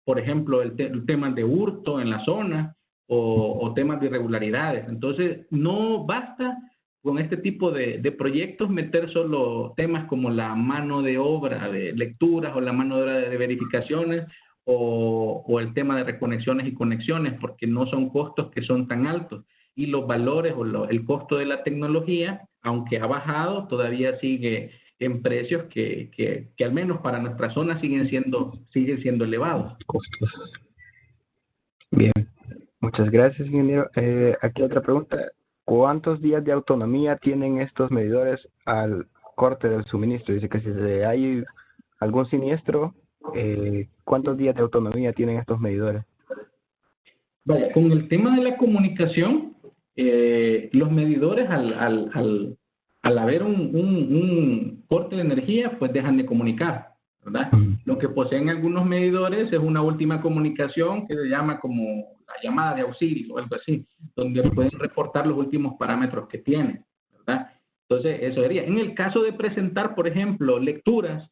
por ejemplo, el tema de hurto en la zona o temas de irregularidades. Entonces, no basta con este tipo de proyectos meter solo temas como la mano de obra de lecturas o la mano de obra de verificaciones o el tema de reconexiones y conexiones, porque no son costos que son tan altos. Y los valores el costo de la tecnología, aunque ha bajado, todavía sigue en precios que al menos para nuestra zona siguen siendo elevados. Costos. Bien, muchas gracias, ingeniero. Aquí otra pregunta. ¿Cuántos días de autonomía tienen estos medidores al corte del suministro? Dice que si hay algún siniestro, ¿cuántos días de autonomía tienen estos medidores? Vaya, con el tema de la comunicación, los medidores al haber un corte de energía, pues dejan de comunicar, ¿verdad? Lo que poseen algunos medidores es una última comunicación que se llama como la llamada de auxilio o algo así, donde pueden reportar los últimos parámetros que tienen, ¿verdad? Entonces, eso sería. En el caso de presentar, por ejemplo, lecturas,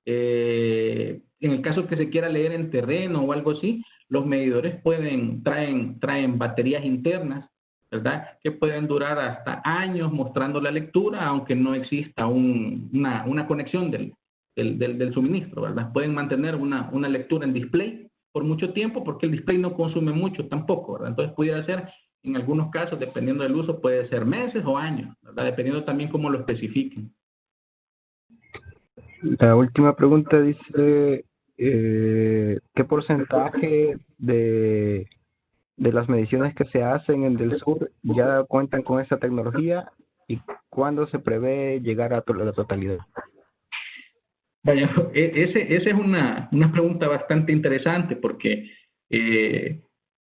en el caso que se quiera leer en terreno o algo así, los medidores traen baterías internas, ¿verdad? Que pueden durar hasta años mostrando la lectura, aunque no exista una conexión del suministro, ¿verdad? Pueden mantener una lectura en display por mucho tiempo porque el display no consume mucho tampoco, ¿verdad? Entonces pudiera ser, en algunos casos, dependiendo del uso, puede ser meses o años, ¿verdad? Dependiendo también cómo lo especifiquen. La última pregunta dice, ¿qué porcentaje de las mediciones que se hacen en el sur ya cuentan con esta tecnología y cuándo se prevé llegar a la totalidad? Vaya, esa es una pregunta bastante interesante porque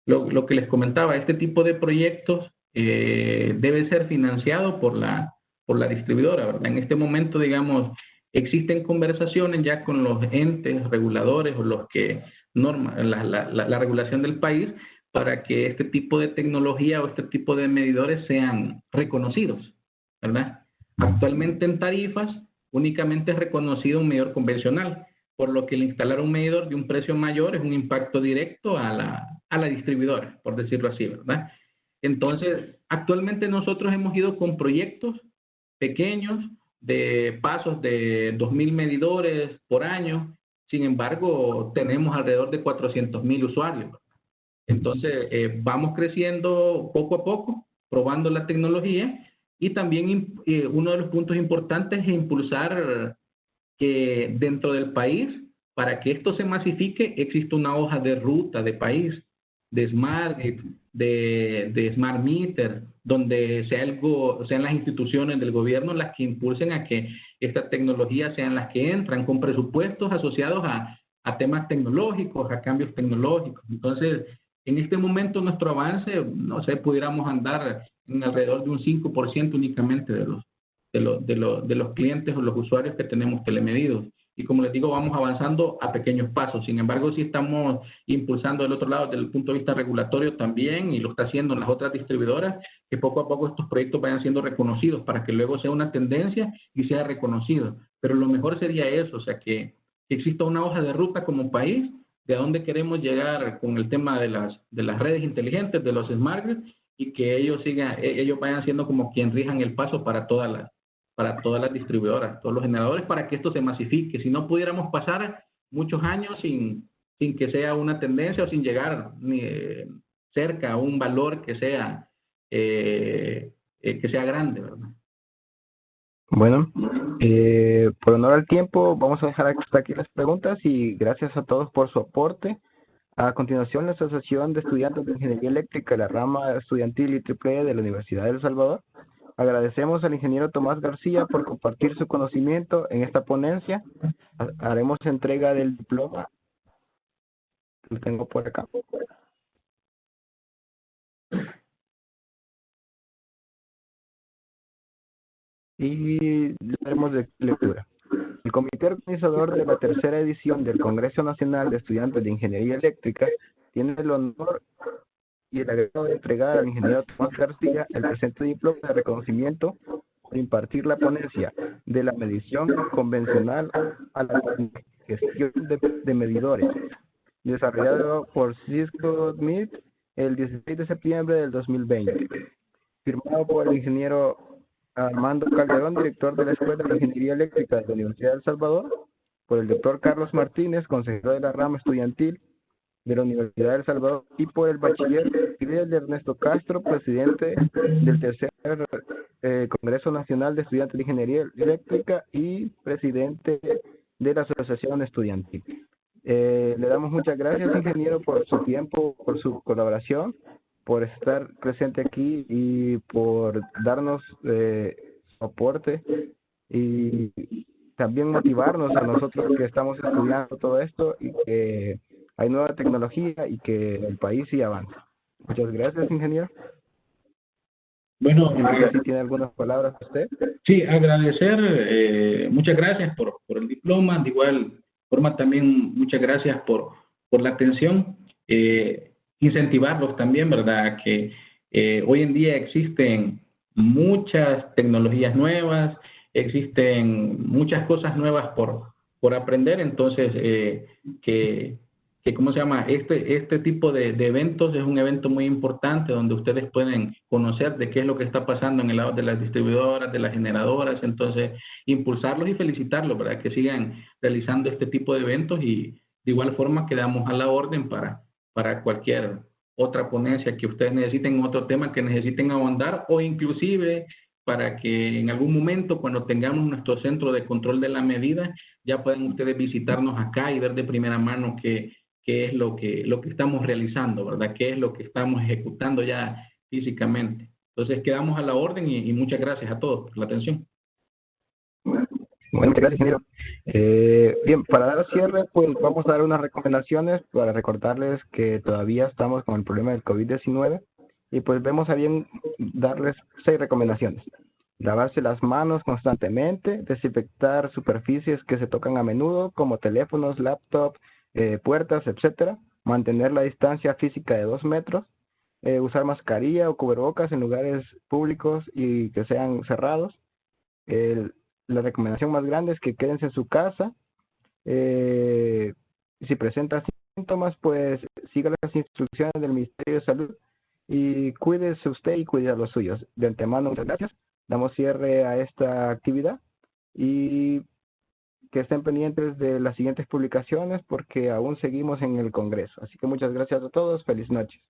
lo que les comentaba, este tipo de proyectos debe ser financiado por la distribuidora, ¿verdad? En este momento, digamos, existen conversaciones ya con los entes reguladores o los que norman la regulación del país para que este tipo de tecnología o este tipo de medidores sean reconocidos, ¿verdad? Actualmente en tarifas únicamente es reconocido un medidor convencional, por lo que el instalar un medidor de un precio mayor es un impacto directo a la distribuidora, por decirlo así, ¿verdad? Entonces, actualmente nosotros hemos ido con proyectos pequeños de pasos de 2,000 medidores por año, sin embargo, tenemos alrededor de 400,000 usuarios. Entonces, vamos creciendo poco a poco, probando la tecnología y también uno de los puntos importantes es impulsar que dentro del país, para que esto se masifique, existe una hoja de ruta de país, de Smart Grid, de Smart Meter, donde sean las instituciones del gobierno las que impulsen a que esta tecnología sean las que entran con presupuestos asociados a temas tecnológicos, a cambios tecnológicos. Entonces, en este momento nuestro avance, no sé, pudiéramos andar en alrededor de un 5% únicamente de los clientes o los usuarios que tenemos telemedidos. Y como les digo, vamos avanzando a pequeños pasos. Sin embargo, sí estamos impulsando del otro lado, desde el punto de vista regulatorio también, y lo está haciendo las otras distribuidoras, que poco a poco estos proyectos vayan siendo reconocidos para que luego sea una tendencia y sea reconocido. Pero lo mejor sería eso, o sea, que exista una hoja de ruta como país de a dónde queremos llegar con el tema de las redes inteligentes, de los smart grids, y que ellos vayan siendo como quien rijan el paso para todas las distribuidoras, todos los generadores, para que esto se masifique. Si no pudiéramos pasar muchos años sin que sea una tendencia o sin llegar ni cerca a un valor que sea grande, ¿verdad? Bueno, por honor al tiempo, vamos a dejar hasta aquí las preguntas y gracias a todos por su aporte. A continuación, la Asociación de Estudiantes de Ingeniería Eléctrica, la rama estudiantil y triple E de la Universidad de El Salvador. Agradecemos al ingeniero Tomás García por compartir su conocimiento en esta ponencia. Haremos entrega del diploma. Lo tengo por acá. Y le daremos lectura. El comité organizador de la tercera edición del Congreso Nacional de Estudiantes de Ingeniería Eléctrica tiene el honor y el agrado de entregar al ingeniero Tomás García el presente diploma de reconocimiento por impartir la ponencia de la medición convencional a la gestión de medidores, desarrollado por Cisco Smith el 16 de septiembre del 2020, firmado por el ingeniero Armando Calderón, director de la Escuela de Ingeniería Eléctrica de la Universidad de El Salvador, por el doctor Carlos Martínez, consejero de la rama estudiantil de la Universidad de El Salvador, y por el bachiller Fidel Ernesto Castro, presidente del tercer Congreso Nacional de Estudiantes de Ingeniería Eléctrica y presidente de la Asociación Estudiantil. Le damos muchas gracias, ingeniero, por su tiempo, por su colaboración, por estar presente aquí y por darnos su aporte y también motivarnos a nosotros que estamos estudiando todo esto y que hay nueva tecnología y que el país sí avanza. Muchas gracias, ingeniero. Bueno, No sé si tiene algunas palabras usted. sí, agradecer, muchas gracias por el diploma, de igual forma también muchas gracias por la atención, incentivarlos también, ¿verdad? Que hoy en día existen muchas tecnologías nuevas, existen muchas cosas nuevas por aprender, entonces que ¿cómo se llama? Este tipo de eventos es un evento muy importante donde ustedes pueden conocer de qué es lo que está pasando en el lado de las distribuidoras, de las generadoras, entonces impulsarlos y felicitarlos, ¿verdad? Que sigan realizando este tipo de eventos y de igual forma quedamos a la orden para cualquier otra ponencia que ustedes necesiten, otro tema que necesiten ahondar o inclusive para que en algún momento cuando tengamos nuestro centro de control de la medida ya puedan ustedes visitarnos acá y ver de primera mano qué es lo que estamos realizando, ¿verdad? ¿Qué es lo que estamos ejecutando ya físicamente? Entonces quedamos a la orden y muchas gracias a todos por la atención. Bueno, muchas gracias, ingeniero. Bien, para dar cierre, pues vamos a dar unas recomendaciones para recordarles que todavía estamos con el problema del COVID-19 y pues vemos a bien darles 6 recomendaciones. Lavarse las manos constantemente, desinfectar superficies que se tocan a menudo, como teléfonos, laptops, puertas, etcétera. Mantener la distancia física de 2 metros. Usar mascarilla o cubrebocas en lugares públicos y que sean cerrados. El- la recomendación más grande es que quédense en su casa. Eh, si presenta síntomas, pues siga las instrucciones del Ministerio de Salud y cuídese usted y cuide a los suyos. De antemano, muchas gracias. Damos cierre a esta actividad y que estén pendientes de las siguientes publicaciones porque aún seguimos en el Congreso. Así que muchas gracias a todos. Feliz noche.